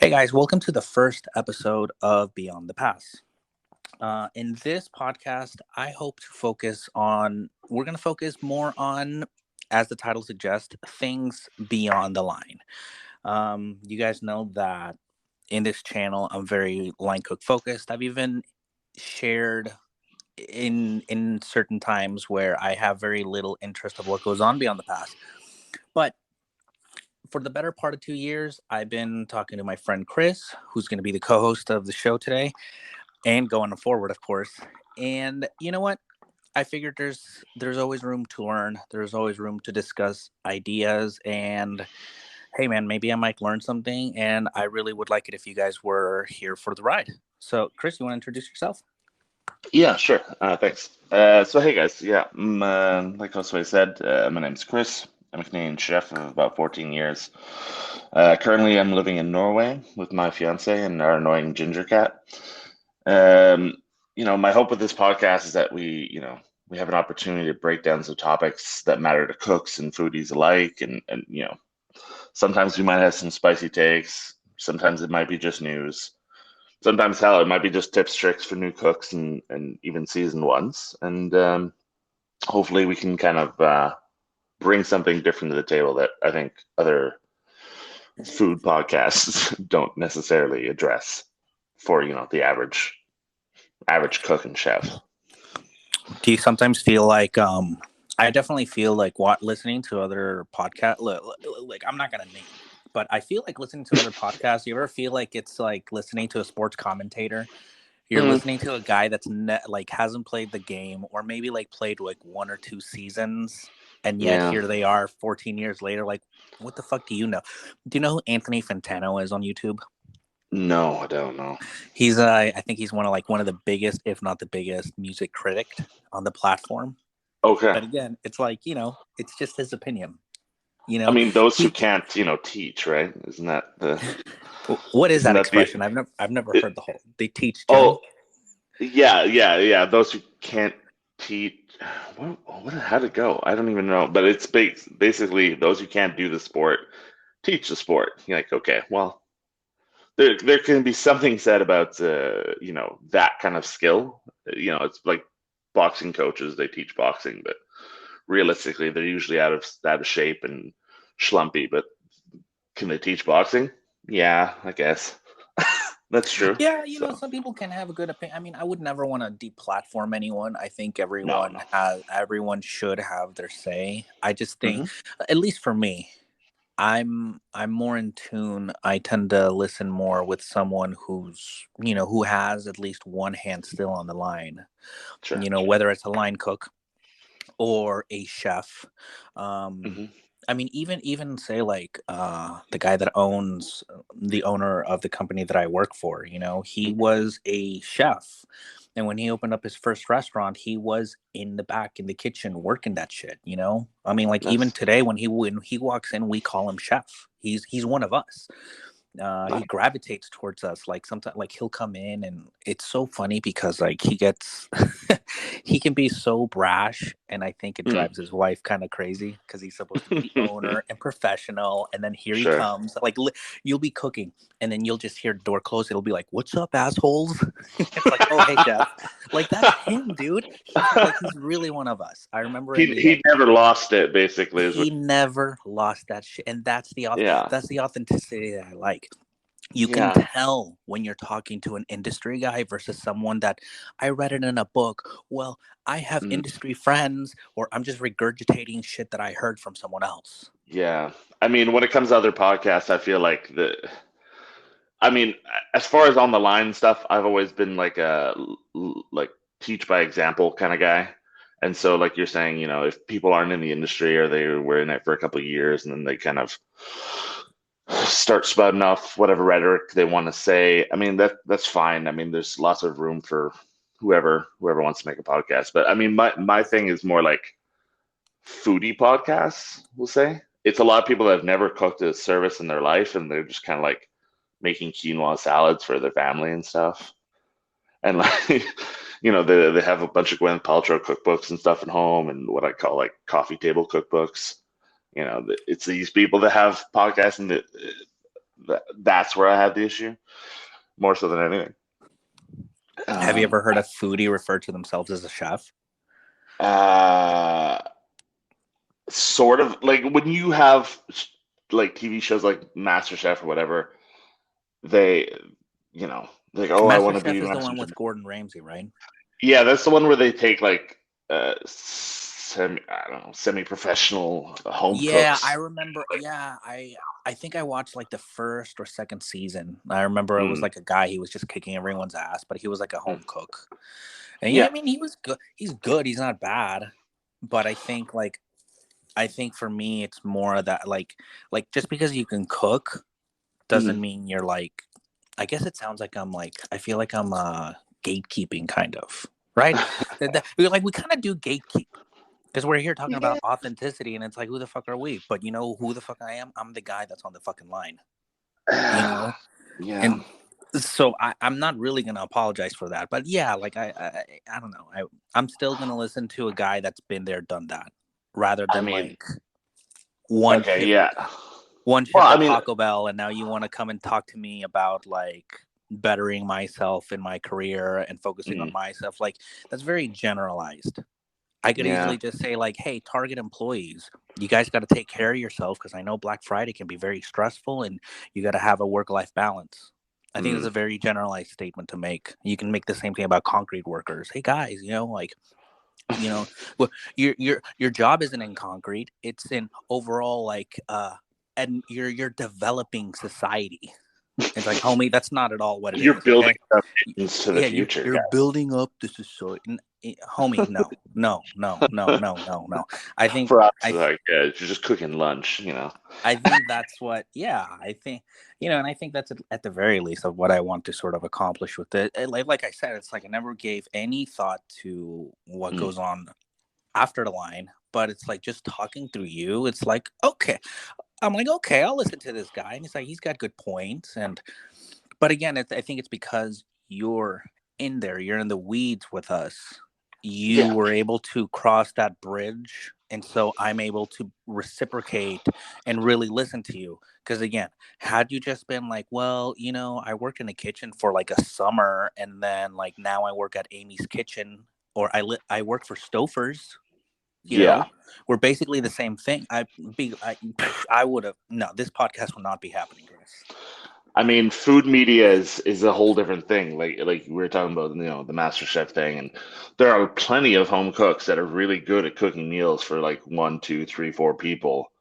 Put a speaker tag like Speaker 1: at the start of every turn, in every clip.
Speaker 1: Hey guys, welcome to the first episode of Beyond the Pass. In this podcast, I hope to we're going to focus more on, as the title suggests, things beyond the line. You guys know that in this channel, I'm very line cook focused. I've even shared in certain times where I have very little interest of what goes on beyond the pass. But for the better part of 2 years, I've been talking to my friend Chris, who's going to be the co-host of the show today, and going forward, of course. And you know what? I figured there's always room to learn. There's always room to discuss ideas. And hey, man, maybe I might learn something. And I really would like it if you guys were here for the ride. So, Chris, you want to introduce yourself?
Speaker 2: Yeah, sure. Thanks. So, hey guys, yeah, like Josue said, my name's Chris. I'm a Canadian chef of about 14 years. Currently, I'm living in Norway with my fiance and our annoying ginger cat. Um, my hope with this podcast is that we have an opportunity to break down some topics that matter to cooks and foodies alike, and sometimes we might have some spicy takes. Sometimes it might be just news. Sometimes, hell, it might be just tips, tricks for new cooks and even seasoned ones. And hopefully, we can kind of bring something different to the table that I think other food podcasts don't necessarily address for the average cook and chef.
Speaker 1: Do you sometimes feel like I definitely feel like what listening to other podcast like I'm not gonna name, but I feel like listening to other podcasts. You ever feel like it's like listening to a sports commentator? You're
Speaker 2: Mm,
Speaker 1: listening to a guy that's like hasn't played the game, or maybe like played like one or two seasons, and yet
Speaker 2: yeah.
Speaker 1: here they are 14 years later. Like, what the fuck do you know? Do you know who Anthony Fantano is on YouTube?
Speaker 2: No, I don't know.
Speaker 1: He's I think he's one of the biggest, if not the biggest, music critic on the platform.
Speaker 2: Okay.
Speaker 1: But again, it's like, it's just his opinion. You
Speaker 2: I
Speaker 1: know,
Speaker 2: mean, those who
Speaker 1: he,
Speaker 2: can't, teach, right? Isn't that the,
Speaker 1: what is
Speaker 2: isn't
Speaker 1: that
Speaker 2: that the,
Speaker 1: expression? I've never
Speaker 2: it,
Speaker 1: heard the whole. They teach Joe.
Speaker 2: oh, yeah, yeah, yeah. Those who can't teach, how'd it go? I don't even know. But it's basically those who can't do the sport teach the sport. You're like, okay, well, there can be something said about that kind of skill. It's like boxing coaches, they teach boxing, but realistically, they're usually out of shape and schlumpy. But can they teach boxing? Yeah, I guess that's true.
Speaker 1: Yeah,
Speaker 2: So
Speaker 1: some people can have a good opinion. I mean, I would never want to deplatform anyone. I think
Speaker 2: no, no.
Speaker 1: everyone should have their say. I just think,
Speaker 2: Hmm.
Speaker 1: at least for me, I'm more in tune. I tend to listen more with someone who has at least one hand still on the line.
Speaker 2: Sure.
Speaker 1: Whether it's a line cook or a chef. Um,
Speaker 2: Hmm.
Speaker 1: I mean, even say like the guy that owns the owner of the company that I work for. He was a chef, and when he opened up his first restaurant, he was in the back in the kitchen working that shit. I mean, like even
Speaker 2: Nice,
Speaker 1: today when he walks in, we call him chef. He's one of us. He
Speaker 2: nice.
Speaker 1: gravitates towards us. Like sometimes, like he'll come in, and it's so funny because like he gets, he can be so brash, and I think it
Speaker 2: Mm.
Speaker 1: drives his wife kind of crazy because he's supposed to be the owner and professional, and then here he
Speaker 2: Sure.
Speaker 1: comes. Like you'll be cooking, and then you'll just hear the door close. It'll be like, "What's up, assholes?" It's like, "Oh, hey, chef." Like that's him, dude. He's really one of us. I remember in the
Speaker 2: He never lost it. Basically, is what.
Speaker 1: he never lost that shit, and
Speaker 2: Yeah,
Speaker 1: that's the authenticity that I like. You can
Speaker 2: yeah.
Speaker 1: tell when you're talking to an industry guy versus someone that I read it in a book. Well, I have
Speaker 2: Mm.
Speaker 1: industry friends, or I'm just regurgitating shit that I heard from someone else.
Speaker 2: Yeah. I mean, when it comes to other podcasts, I feel like I mean, as far as on the line stuff, I've always been like like teach by example kind of guy. And so, like you're saying, if people aren't in the industry or they were in it for a couple of years and then they kind of start spouting off whatever rhetoric they want to say, I mean that's fine. I mean, there's lots of room for whoever wants to make a podcast. But I mean, my thing is more like foodie podcasts, we'll say. It's a lot of people that have never cooked a service in their life and they're just kind of like making quinoa salads for their family and stuff. And like, they have a bunch of Gwyneth Paltrow cookbooks and stuff at home and what I call like coffee table cookbooks. It's these people that have podcasts and that's where I have the issue more so than anything.
Speaker 1: Have you ever heard a foodie refer to themselves as a chef?
Speaker 2: Uh, Sort of like when you have like TV shows like MasterChef or whatever, they, like, oh, I want
Speaker 1: Master
Speaker 2: to be
Speaker 1: Chef is the
Speaker 2: Master
Speaker 1: one
Speaker 2: Chef.
Speaker 1: with Gordon Ramsay, right?
Speaker 2: Yeah, that's the one where they take like I don't know, semi-professional home
Speaker 1: Yeah, I
Speaker 2: cooks.
Speaker 1: remember. Yeah, I think I watched like the first or second season. I remember it was
Speaker 2: Mm,
Speaker 1: like a guy. He was just kicking everyone's ass, but he was like a
Speaker 2: mm.
Speaker 1: home cook. And yeah,
Speaker 2: Yeah.
Speaker 1: I mean, he was good. He's good. He's not bad. But I think for me, it's more of that like just because you can cook doesn't
Speaker 2: Mhm.
Speaker 1: mean you're like. I guess it sounds like I feel like I'm gatekeeping kind of right. Like we kind of do gatekeep. Because we're here talking
Speaker 2: Yeah.
Speaker 1: about authenticity, and it's like, who the fuck are we? But you know who the fuck I am? I'm the guy that's on the fucking line, you know?
Speaker 2: Yeah.
Speaker 1: And so I'm not really going to apologize for that. But yeah, like, I don't know. I'm still going to listen to a guy that's been there, done that, rather
Speaker 2: I
Speaker 1: than
Speaker 2: mean,
Speaker 1: like one
Speaker 2: okay,
Speaker 1: shift,
Speaker 2: yeah.
Speaker 1: one
Speaker 2: Well,
Speaker 1: shift
Speaker 2: I
Speaker 1: at
Speaker 2: mean,
Speaker 1: Taco Bell, and now you want to come and talk to me about like bettering myself in my career and focusing on
Speaker 2: mm,
Speaker 1: myself. Like, that's very generalized. I could
Speaker 2: yeah.
Speaker 1: easily just say like, "Hey, Target employees, you guys got to take care of yourself because I know Black Friday can be very stressful, and you got to have a work-life balance." I think it's
Speaker 2: Mm,
Speaker 1: a very generalized statement to make. You can make the same thing about concrete workers. Hey guys, like, well, your job isn't in concrete; it's in overall like, and you're developing society. It's like, homie, that's not at all what it
Speaker 2: you're
Speaker 1: is.
Speaker 2: building
Speaker 1: Okay,
Speaker 2: foundations to the
Speaker 1: yeah,
Speaker 2: future,
Speaker 1: you're
Speaker 2: guys.
Speaker 1: building up this is so homie, no, no, no, no, no, no, no. i think
Speaker 2: For us,
Speaker 1: i
Speaker 2: like, you're just cooking lunch.
Speaker 1: I think that's what, yeah, I think, and I think that's at the very least of what I want to sort of accomplish with it. Like I said, it's like I never gave any thought to what
Speaker 2: Mm,
Speaker 1: goes on after the line, but it's like just talking through you, it's like, okay, I'm like, okay, I'll listen to this guy, and he's got good points. And but again, I think it's because you're in there, you're in the weeds with us. You
Speaker 2: yeah.
Speaker 1: were able to cross that bridge. And so I'm able to reciprocate and really listen to you. Because again, had you just been like, well, I worked in a kitchen for like a summer, and then like now I work at Amy's Kitchen, or I work for Stouffer's,
Speaker 2: Yeah.
Speaker 1: we're basically the same thing. I would have, no, this podcast would not be happening, Chris.
Speaker 2: I mean, food media is a whole different thing. Like we were talking about, the Master Chef thing, and there are plenty of home cooks that are really good at cooking meals for like one, two, three, four people,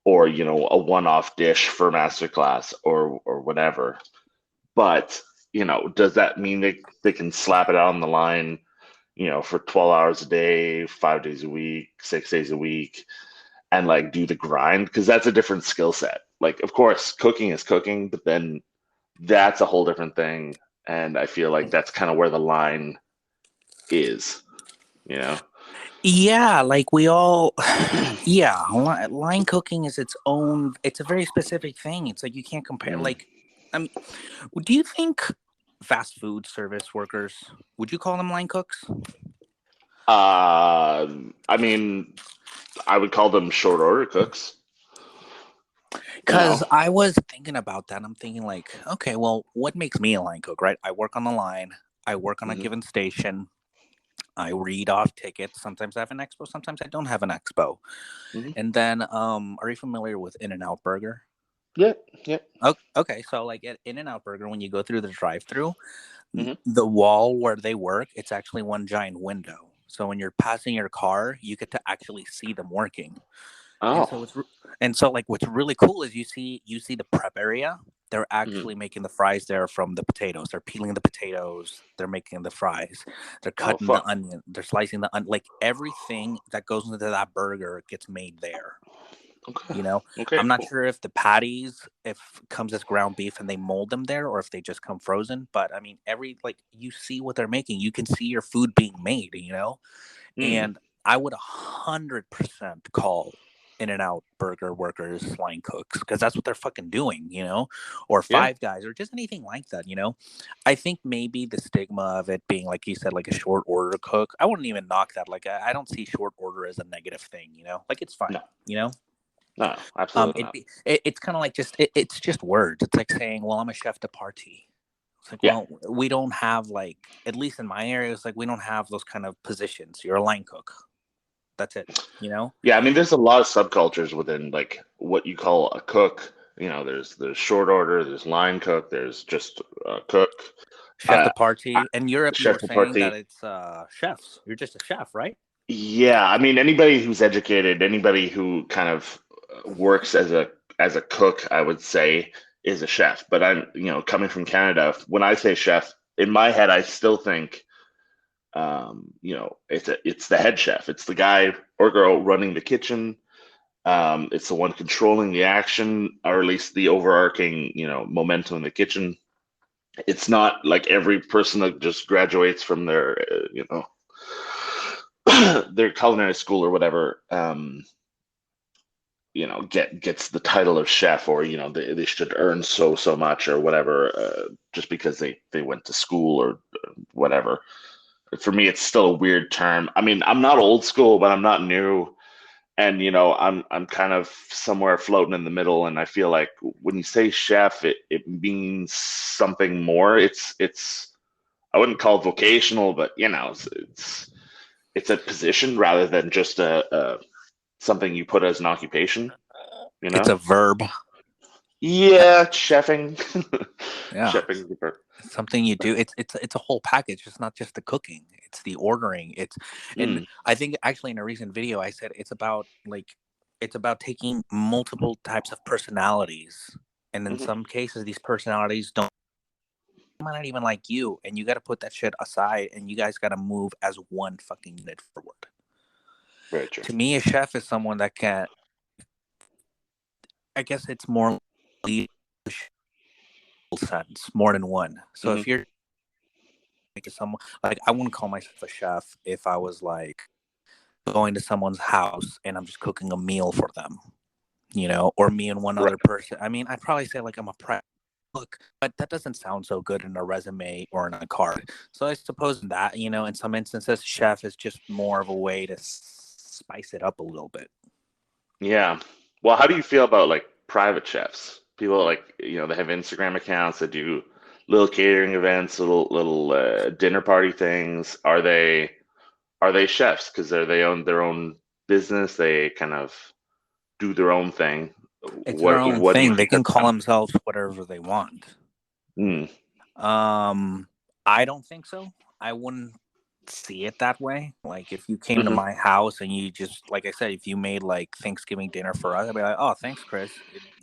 Speaker 2: or a one-off dish for masterclass or whatever. But does that mean they can slap it out on the line, for 12 hours a day, 5 days a week, 6 days a week, and like do the grind? Because that's a different skill set. Like, of course, cooking is cooking, but then that's a whole different thing. And I feel like that's kind of where the line is, you know?
Speaker 1: Yeah, like we all, yeah, line cooking is its own, it's a very specific thing. It's like you can't compare,
Speaker 2: Mm.
Speaker 1: like, I mean, do you think fast food service workers, would you call them line cooks?
Speaker 2: Uh, I mean, I would call them short order cooks, you
Speaker 1: Because
Speaker 2: know?
Speaker 1: I was thinking about that. I'm thinking, like, okay, well, what makes me a line cook, right? I work on the line, I work on a
Speaker 2: Hmm.
Speaker 1: given station, I read off tickets. Sometimes I have an expo, sometimes I don't have an expo.
Speaker 2: Hmm.
Speaker 1: And then, are you familiar with In-N-Out Burger?
Speaker 2: Yeah, yeah.
Speaker 1: Oh, okay, so like at In-N-Out Burger, when you go through the drive-through,
Speaker 2: Hmm.
Speaker 1: the wall where they work, it's actually one giant window. So when you're passing your car, you get to actually see them working. And so
Speaker 2: Oh.
Speaker 1: like what's really cool is you see the prep area. They're
Speaker 2: Hmm.
Speaker 1: actually making the fries there from the potatoes. They're peeling the potatoes. They're making the fries. They're
Speaker 2: Oh,
Speaker 1: cutting the
Speaker 2: fuck.
Speaker 1: onion. They're slicing the onion. Like everything that goes into that burger gets made there.
Speaker 2: Okay.
Speaker 1: You know,
Speaker 2: Okay,
Speaker 1: I'm not
Speaker 2: cool.
Speaker 1: sure if the patties if comes as ground beef and they mold them there, or if they just come frozen. But I mean, every like you see what they're making. You can see your food being made.
Speaker 2: Mm.
Speaker 1: And I would 100% call In-N-Out Burger workers line cooks, because that's what they're fucking doing, or
Speaker 2: Yeah.
Speaker 1: Five Guys, or just anything like that. I think maybe the stigma of it being, like you said, like a short order cook, I wouldn't even knock that. Like, I don't see short order as a negative thing, like it's fine,
Speaker 2: No.
Speaker 1: you know?
Speaker 2: No, absolutely not.
Speaker 1: It's kind of like it's just words. It's like saying, well, I'm a chef de partie. It's like,
Speaker 2: Yeah.
Speaker 1: well, we don't have, like, at least in my area, it's like we don't have those kind of positions. You're a line cook. That's it. You know,
Speaker 2: Yeah, I mean, there's a lot of subcultures within like what you call a cook. You know, there's short order, there's line cook, there's just cook,
Speaker 1: chef de
Speaker 2: uh,
Speaker 1: partie. In Europe, you
Speaker 2: chef
Speaker 1: were
Speaker 2: de
Speaker 1: saying that
Speaker 2: partie.
Speaker 1: it's chefs. You're just a chef, right?
Speaker 2: Yeah, I mean, anybody who's educated, anybody who kind of works as a cook, I would say is a chef. But I'm, coming from Canada, when I say chef, in my head, I still think, it's the head chef. It's the guy or girl running the kitchen. It's the one controlling the action, or at least the overarching, momentum in the kitchen. It's not like every person that just graduates from their culinary school or whatever, gets the title of chef, or they should earn so much or whatever, just because they went to school or whatever. For me, it's still a weird term. I mean, I'm not old school, but I'm not new. And I'm kind of somewhere floating in the middle, and I feel like when you say chef, it means something more. It's I wouldn't call it vocational, but it's a position rather than just a something you put as an occupation, you
Speaker 1: It's
Speaker 2: know?
Speaker 1: a verb.
Speaker 2: Yeah, chefing.
Speaker 1: Yeah,
Speaker 2: Chefing is the verb.
Speaker 1: it's something you do. It's a whole package. It's not just the cooking. It's the ordering. And
Speaker 2: Mm,
Speaker 1: I think actually in a recent video I said it's about taking multiple types of personalities, and in
Speaker 2: mhm.
Speaker 1: some cases these personalities don't might not even like you, and you got to put that shit aside, and you guys got to move as one fucking unit forward.
Speaker 2: Very true.
Speaker 1: To me, a chef is someone that can. I guess it's more sense, more than one. So
Speaker 2: Hmm.
Speaker 1: if you're like someone, like, I wouldn't call myself a chef if I was like going to someone's house and I'm just cooking a meal for them, or me and one
Speaker 2: Right.
Speaker 1: other person. I mean, I'd probably say like I'm a prep cook, but that doesn't sound so good in a resume or in a card. So I suppose that, in some instances, chef is just more of a way to spice it up a little bit.
Speaker 2: Yeah. Well, how do you feel about like private chefs? People like, they have Instagram accounts that do little catering events, little dinner party things. Are they chefs because they own their own business? They kind of do their own thing.
Speaker 1: It's their own
Speaker 2: What do you
Speaker 1: thing. They
Speaker 2: think of
Speaker 1: can call
Speaker 2: them?
Speaker 1: themselves whatever they want.
Speaker 2: Mm,
Speaker 1: Um, I don't think so. I wouldn't see it that way. Like, if you came to
Speaker 2: hmm.
Speaker 1: my house and you just, like I said, if you made like Thanksgiving dinner for us, I'd be like, oh, thanks, Chris.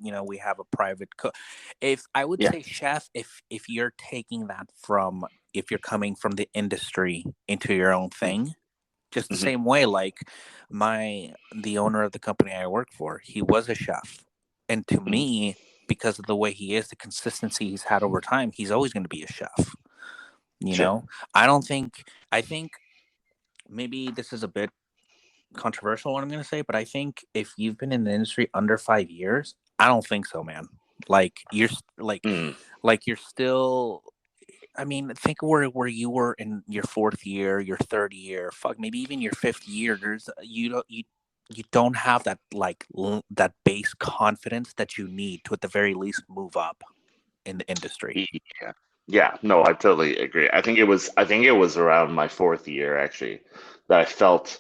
Speaker 1: We have a private cook. If I would
Speaker 2: Yeah.
Speaker 1: say chef, if you're taking that from, if you're coming from the industry into your own thing, just the
Speaker 2: Mm-hmm.
Speaker 1: same way, like the owner of the company I work for, he was a chef, and to
Speaker 2: Hmm.
Speaker 1: me, because of the way he is, the consistency he's had over time, he's always going to be a chef. you
Speaker 2: Sure.
Speaker 1: know I don't think I think maybe this is a bit controversial what I'm going to say, but I think if you've been in the industry under 5 years, I don't think so, man. Like, you're like
Speaker 2: Mm,
Speaker 1: like you're still, I mean, think where you were in your fourth year, your third year, fuck, maybe even your fifth year. There's you don't have that, like, that base confidence that you need to at the very least move up in the industry.
Speaker 2: yeah. Yeah. No, I totally agree. I think it was around my fourth year actually that I felt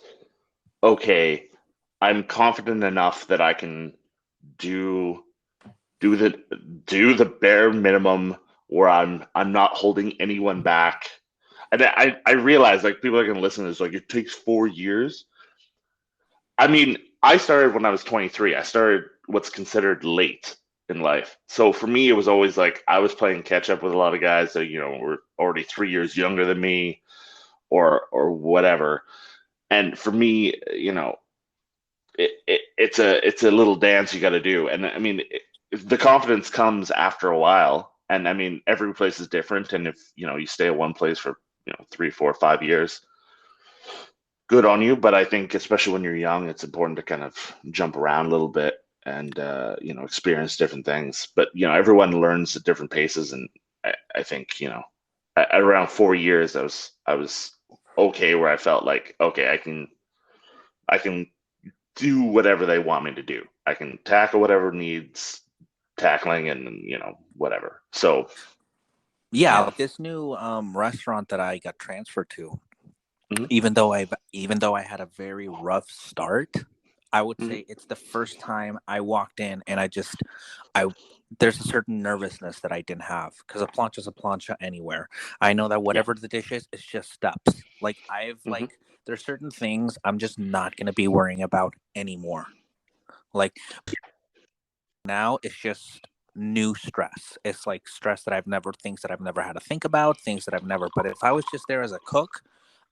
Speaker 2: okay. I'm confident enough that I can do do the do the bare minimum where I'm not holding anyone back. And I realize like people are gonna listen to this like it takes 4 years. I mean, I started when I was 23. I started what's considered late in life. So for me, it was always like I was playing catch up with a lot of guys that were already 3 years younger than me, or whatever. And for me, it's a little dance you got to do. And I mean, the confidence comes after a while. And I mean, every place is different. And if you stay at one place for 3, 4, 5 years, good on you. But I think especially when you're young, it's important to kind of jump around a little bit and experience different things. But everyone learns at different paces, and I think at around 4 years, I was okay where I felt like okay, I can do whatever they want me to do. I can tackle whatever needs tackling, and whatever. So
Speaker 1: Yeah,
Speaker 2: yeah.
Speaker 1: like this new restaurant that I got transferred to,
Speaker 2: Hmm.
Speaker 1: even though I had a very rough start, I would
Speaker 2: Hmm.
Speaker 1: say it's the first time I walked in and I there's a certain nervousness that I didn't have because a plancha is a plancha anywhere. I know that
Speaker 2: Yeah.
Speaker 1: whatever the dish is, it's just steps. Like
Speaker 2: Hmm.
Speaker 1: there's certain things I'm just not gonna be worrying about anymore. Like now it's just new stress. It's like stress that things that I've never had to think about, things that I've never. But if I was just there as a cook,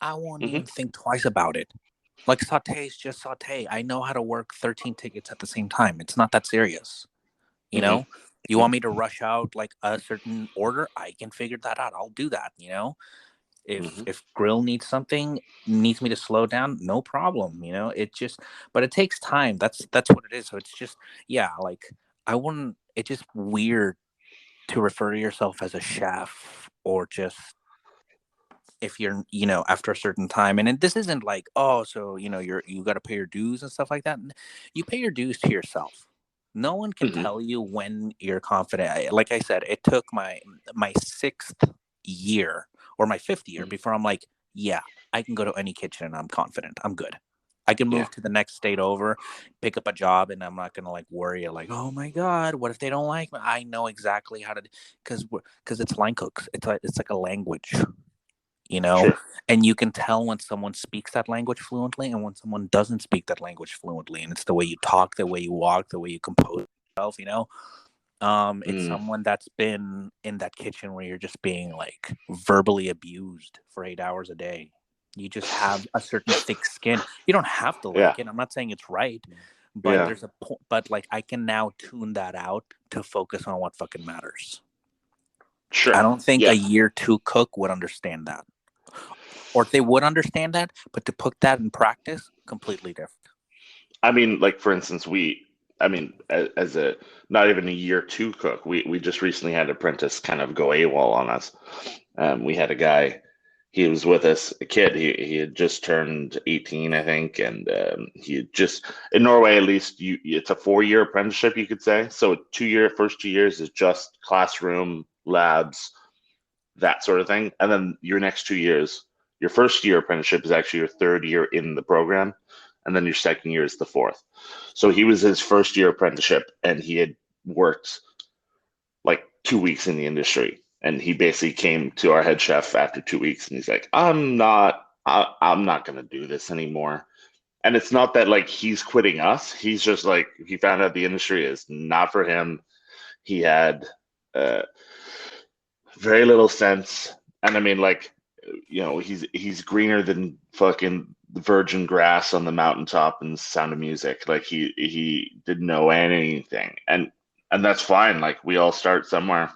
Speaker 1: I won't
Speaker 2: Hmm.
Speaker 1: even think twice about it. Like saute is just saute. I know how to work 13 tickets at the same time. It's not that serious. You
Speaker 2: Hmm.
Speaker 1: know, you want me to rush out like a certain order? I can figure that out. I'll do that.
Speaker 2: Hmm.
Speaker 1: If grill needs me to slow down, no problem. It just, but it takes time. That's what it is. So it's just, yeah, like I wouldn't. It's just weird to refer to yourself as a chef or just if you're after a certain time. And this isn't like, oh, so you got to pay your dues and stuff like that. You pay your dues to yourself. No one can
Speaker 2: Hmm.
Speaker 1: tell you when you're confident. Like I said, it took my sixth year or my fifth year before I'm like, yeah, I can go to any kitchen and I'm confident, I'm good. I can
Speaker 2: Yeah.
Speaker 1: move to the next state over, pick up a job, and I'm not gonna like worry like, oh my god, what if they don't like me? I know exactly how to, because it's line cooks. It's like a language, you know
Speaker 2: Sure.
Speaker 1: and you can tell when someone speaks that language fluently and when someone doesn't speak that language fluently, and it's the way you talk, the way you walk, the way you compose yourself. It's
Speaker 2: Mm.
Speaker 1: someone that's been in that kitchen where you're just being like verbally abused for 8 hours a day. You just have a certain thick skin. You don't have to
Speaker 2: Yeah.
Speaker 1: like it. I'm not saying it's right, but
Speaker 2: Yeah.
Speaker 1: there's a point. But like, I can now tune that out to focus on what fucking matters. I
Speaker 2: Sure.
Speaker 1: don't think
Speaker 2: Yeah.
Speaker 1: a year two cook would understand that, or they would understand that, but to put that in practice, completely different.
Speaker 2: I mean, like for instance, I mean, as a not even a year two cook, we just recently had an apprentice kind of go AWOL on us. We had a guy, he was with us, a kid. He had just turned 18, I think, and he had just in Norway at least it's a 4 year apprenticeship, you could say. So first 2 years is just classroom, labs, that sort of thing, and then your next 2 years, your first year apprenticeship is actually your third year in the program, and then your second year is the fourth. So he was his first year apprenticeship, and he had worked like 2 weeks in the industry, and he basically came to our head chef after 2 weeks, and he's like, I'm not gonna do this anymore. And it's not that like he's quitting us. He's just like he found out the industry is not for him. He had uh, very little sense, and I mean, like, he's greener than fucking the virgin grass on the mountaintop and the Sound of Music. Like he didn't know anything, and that's fine. Like we all start somewhere,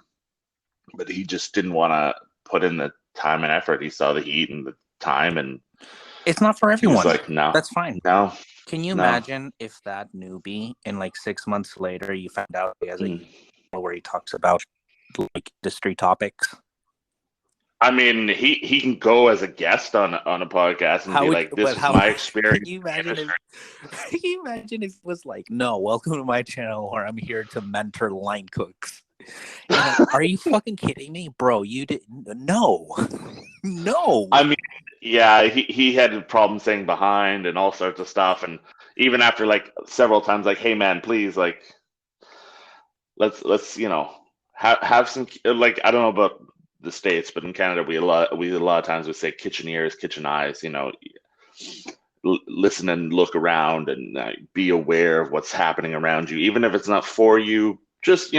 Speaker 2: but he just didn't want to put in the time and effort. He saw the heat and the time, and
Speaker 1: It's not for
Speaker 2: he was
Speaker 1: everyone.
Speaker 2: like, no,
Speaker 1: That's fine.
Speaker 2: no,
Speaker 1: Can you
Speaker 2: no.
Speaker 1: imagine if that newbie in like 6 months later you found out he has a
Speaker 2: Mm.
Speaker 1: where he talks about like industry topics?
Speaker 2: I mean, he can go as a guest on a podcast and
Speaker 1: How
Speaker 2: be
Speaker 1: would
Speaker 2: like,
Speaker 1: but
Speaker 2: "This is
Speaker 1: how
Speaker 2: my
Speaker 1: can
Speaker 2: experience
Speaker 1: you
Speaker 2: in the
Speaker 1: imagine if
Speaker 2: industry."
Speaker 1: can you imagine if it was like, no, welcome to my channel where I'm here to mentor line cooks. And like, are you fucking kidding me? Bro, you didn't no. No.
Speaker 2: I mean, yeah, he had a problem saying behind and all sorts of stuff, and even after like several times, like, "Hey man, please, like, let's have some like I don't know about the States, but in Canada we a lot of times we say kitchen ears, kitchen eyes, listen and look around and be aware of what's happening around you, even if it's not for you. Just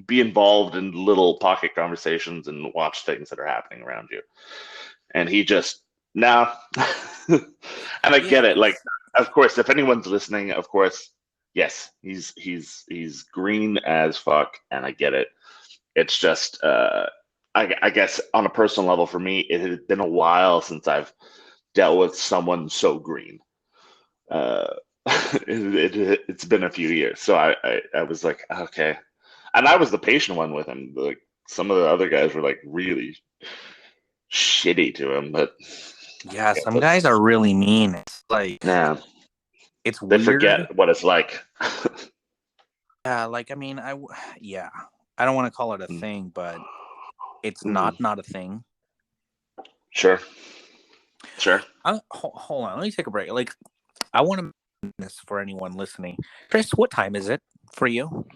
Speaker 2: be involved in little pocket conversations and watch things that are happening around you. And he just no, and I get
Speaker 1: Yeah,
Speaker 2: it. Like,
Speaker 1: it's
Speaker 2: of course, if anyone's listening, of course, yes, he's green as fuck, and I get it. It's just, I guess on a personal level for me, it had been a while since I've dealt with someone so green. Uh, it's been a few years, so I was like, okay, and I was the patient one with him. Like some of the other guys were like really shitty to him, but I
Speaker 1: yeah,
Speaker 2: guess
Speaker 1: some guys are
Speaker 2: that's
Speaker 1: really mean. It's like
Speaker 2: yeah,
Speaker 1: It's
Speaker 2: They
Speaker 1: weird.
Speaker 2: forget what it's like.
Speaker 1: Yeah, like I mean, yeah, I don't want to call it a
Speaker 2: Mm.
Speaker 1: thing, but it's
Speaker 2: Mm.
Speaker 1: not a thing.
Speaker 2: Sure. Sure.
Speaker 1: Hold on, let me take a break. Like, I want to mention this for anyone listening. Chris, what time is it for you?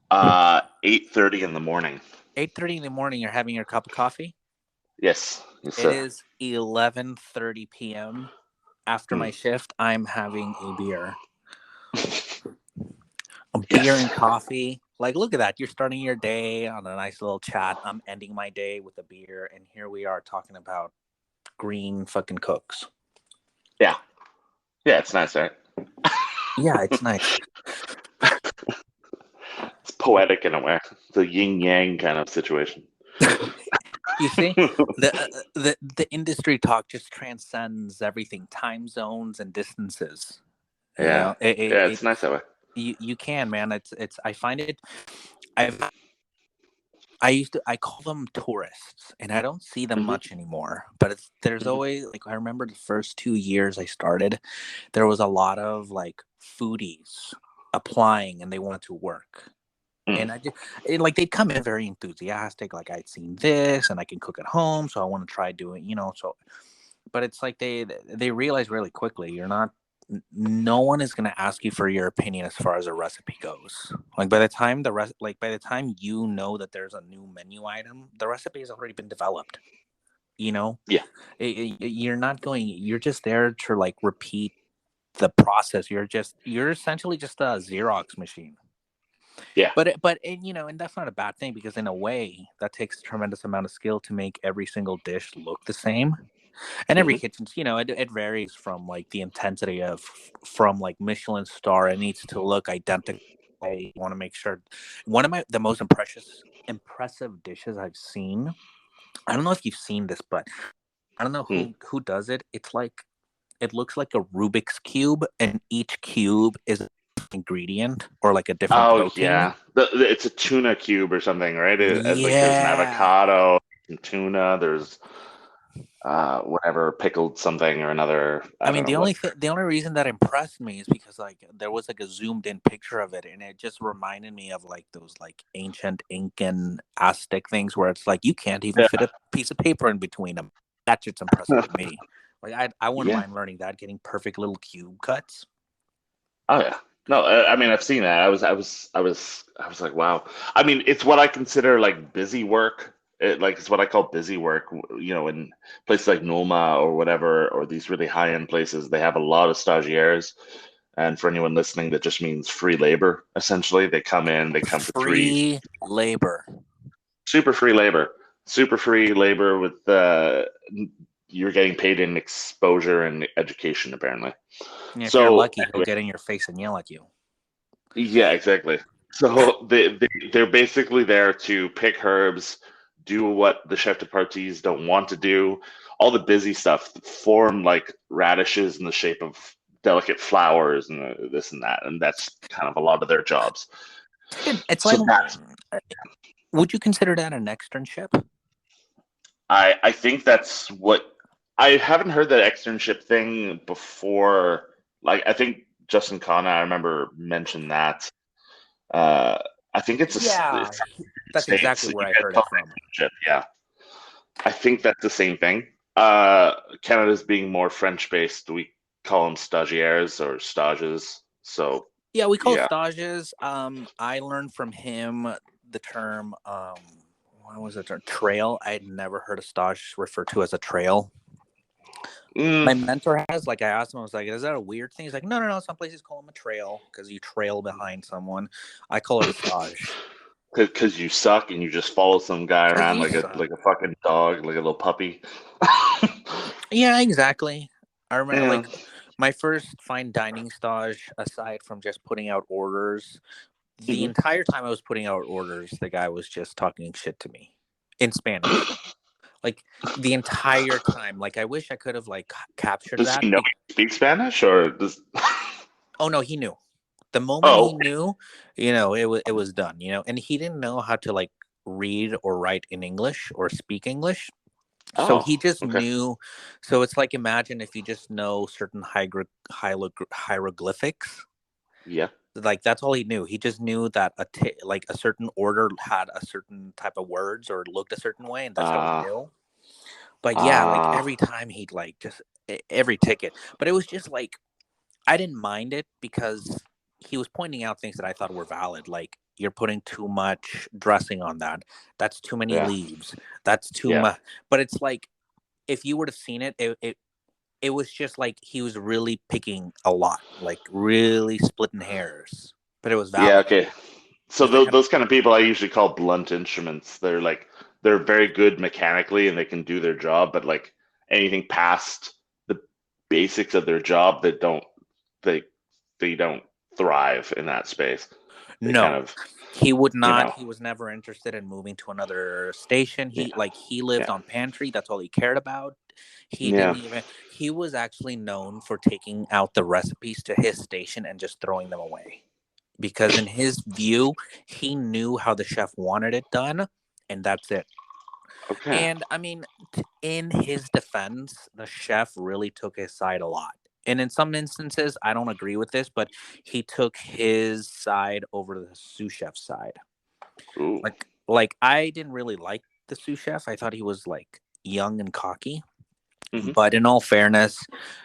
Speaker 2: 8:30 in the morning.
Speaker 1: 8:30 in the morning. You're having your cup of coffee.
Speaker 2: Yes. Yes,
Speaker 1: It
Speaker 2: sir.
Speaker 1: is 11:30 p.m. After
Speaker 2: Mm.
Speaker 1: my shift, I'm having a beer. A beer
Speaker 2: Yes.
Speaker 1: and coffee. Like, look at that. You're starting your day on a nice little chat. I'm ending my day with a beer, and here we are talking about green fucking cooks.
Speaker 2: Yeah. Yeah, it's nice, right?
Speaker 1: Yeah, it's nice.
Speaker 2: It's poetic in a way. It's a yin yang kind of situation.
Speaker 1: You see, the industry talk just transcends everything, time zones and distances. You
Speaker 2: Yeah.
Speaker 1: know, it, it,
Speaker 2: Yeah,
Speaker 1: it
Speaker 2: it's nice that way.
Speaker 1: you can, man. It's I find it. I've I call them tourists, and I don't see them
Speaker 2: Hmm.
Speaker 1: much anymore. But there's
Speaker 2: Hmm.
Speaker 1: always, like, I remember the first 2 years I started, there was a lot of like foodies applying, and they wanted to work.
Speaker 2: Mm.
Speaker 1: And like, they'd come in very enthusiastic, like, I'd seen this and I can cook at home, so I want to try doing, so. But it's like they realize really quickly, no one is going to ask you for your opinion as far as a recipe goes. Like, by the time by the time you know that there's a new menu item, the recipe has already been developed. You know,
Speaker 2: Yeah.
Speaker 1: you're just there to like repeat the process. You're essentially just a Xerox machine.
Speaker 2: Yeah.
Speaker 1: And that's not a bad thing, because in a way that takes a tremendous amount of skill to make every single dish look the same. And every
Speaker 2: Hmm.
Speaker 1: kitchen's, it varies from like the intensity from like Michelin star. It needs to look identical. I want to make sure. One of the most impressive dishes I've seen. I don't know if you've seen this, but I don't know
Speaker 2: Mm.
Speaker 1: who does it. It's like, it looks like a Rubik's cube, and each cube is an ingredient or like a different
Speaker 2: Oh
Speaker 1: protein.
Speaker 2: yeah, it's a tuna cube or something, right? Like there's an
Speaker 1: Yeah.
Speaker 2: avocado, and tuna. There's whatever pickled something or another.
Speaker 1: I
Speaker 2: I don't
Speaker 1: mean,
Speaker 2: know what.
Speaker 1: the only reason that impressed me is because like there was like a zoomed in picture of it, and it just reminded me of like those like ancient Incan Aztec things where it's like you can't even fit a piece of paper in between them. That's just impressive to me. Like, I wouldn't
Speaker 2: Yeah.
Speaker 1: mind learning that, getting perfect little cube cuts.
Speaker 2: Oh yeah. No, I mean I've seen that. I was like, wow. I mean, it's what I consider like busy work. It's what I call busy work. In places like Noma or whatever, or these really high-end places, they have a lot of stagiaires. And for anyone listening, that just means free labor. Essentially, they come for three.
Speaker 1: Free labor.
Speaker 2: Super free labor. Super free labor with you're getting paid in exposure and education, apparently.
Speaker 1: And if you're
Speaker 2: So
Speaker 1: lucky, he'll get in your face and yell at you.
Speaker 2: yeah, exactly. So they're basically there to pick herbs, do what the chef de parties don't want to do, all the busy stuff, form like radishes in the shape of delicate flowers and this and that, and that's kind of a lot of their jobs.
Speaker 1: It's
Speaker 2: So
Speaker 1: like,
Speaker 2: that's
Speaker 1: would you consider that an externship?
Speaker 2: I think that's what I haven't heard that externship thing before. Like I think Justin Khan, I remember mentioned that. Uh, I think
Speaker 1: Yeah,
Speaker 2: it's
Speaker 1: that's
Speaker 2: states
Speaker 1: exactly
Speaker 2: that
Speaker 1: where
Speaker 2: you
Speaker 1: I
Speaker 2: get
Speaker 1: heard it
Speaker 2: called
Speaker 1: from.
Speaker 2: internship. Yeah, I think that's the same thing. Canada's being more French based. We call them stagiaires or stages. So
Speaker 1: Yeah, we call it
Speaker 2: yeah.
Speaker 1: stages. I learned from him the term. What was it? Trail. I'd never heard a stage referred to as a trail.
Speaker 2: Mm,
Speaker 1: My mentor has. Like, I asked him, I was like, "Is that a weird thing?" He's like, "No, no, no. Some places call them a trail because you trail behind someone. I call it a stage
Speaker 2: because you suck and you just follow some guy
Speaker 1: because
Speaker 2: around
Speaker 1: you
Speaker 2: like a
Speaker 1: suck."
Speaker 2: fucking dog, like a little puppy.
Speaker 1: Yeah, exactly. I remember,
Speaker 2: Yeah.
Speaker 1: like, my first fine dining stage, aside from just putting out orders, the
Speaker 2: Hmm.
Speaker 1: entire time I was putting out orders, the guy was just talking shit to me in Spanish. Like, the entire time. Like, I wish I could have like captured
Speaker 2: Does
Speaker 1: that.
Speaker 2: he know you speak Spanish or does?
Speaker 1: Oh no, he knew. The moment he
Speaker 2: Oh,
Speaker 1: knew, it was done. And he didn't know how to like read or write in English or speak English. So he
Speaker 2: Oh,
Speaker 1: just
Speaker 2: okay.
Speaker 1: knew. So it's like, imagine if you just know certain hieroglyphics.
Speaker 2: Yeah.
Speaker 1: Like that's all he knew. He just knew that like a certain order had a certain type of words or looked a certain way, and that's what he
Speaker 2: Uh,
Speaker 1: knew. But yeah, like
Speaker 2: uh,
Speaker 1: every time he'd like just every ticket. But it was just like I didn't mind it because he was pointing out things that I thought were valid. Like you're putting too much dressing on that. That's too many
Speaker 2: yeah.
Speaker 1: leaves. That's too
Speaker 2: Yeah.
Speaker 1: much. But it's like if you would have seen it, it was just like he was really picking a lot, like really splitting hairs. But it was
Speaker 2: Yeah.
Speaker 1: valid.
Speaker 2: Okay.
Speaker 1: It
Speaker 2: So
Speaker 1: was that kind of
Speaker 2: those kind of people I usually call blunt instruments. They're very good mechanically and they can do their job, but like anything past the basics of their job, they they don't thrive in that space. They kind
Speaker 1: no.
Speaker 2: of,
Speaker 1: He would
Speaker 2: you
Speaker 1: not.
Speaker 2: know,
Speaker 1: He was never interested in moving to another station.
Speaker 2: yeah,
Speaker 1: He lived
Speaker 2: yeah,
Speaker 1: on pantry. That's all he cared about. He
Speaker 2: yeah.
Speaker 1: didn't even. He was actually known for taking out the recipes to his station and just throwing them away because in his view, he knew how the chef wanted it done, and that's it.
Speaker 2: Okay.
Speaker 1: And I mean, in his defense, the chef really took his side a lot. And in some instances, I don't agree with this, but he took his side over the sous chef's side.
Speaker 2: Ooh.
Speaker 1: Like I didn't really like the sous chef. I thought he was like young and cocky.
Speaker 2: Hmm.
Speaker 1: But in all fairness,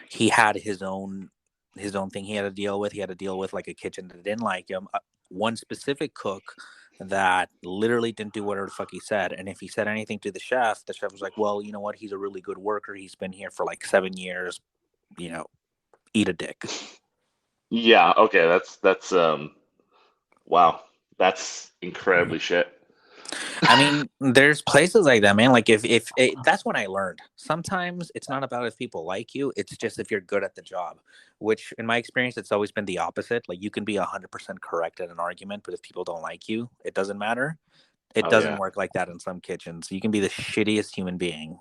Speaker 1: he had his own thing he had to deal with. He had to deal with like a kitchen that didn't like him. One specific cook that literally didn't do whatever the fuck he said. And if he said anything to the chef was like, "Well, you know what? He's a really good worker. He's been here for like 7 years. You know, eat a dick."
Speaker 2: Yeah. Okay. That's wow. That's incredibly shit.
Speaker 1: I mean, there's places like that, man. Like that's when I learned. Sometimes it's not about if people like you; it's just if you're good at the job. Which, in my experience, it's always been the opposite. Like you can be 100% correct in an argument, but if people don't like you, it doesn't matter. It
Speaker 2: Oh
Speaker 1: doesn't
Speaker 2: yeah.
Speaker 1: work like that in some kitchens. You can be the shittiest human being,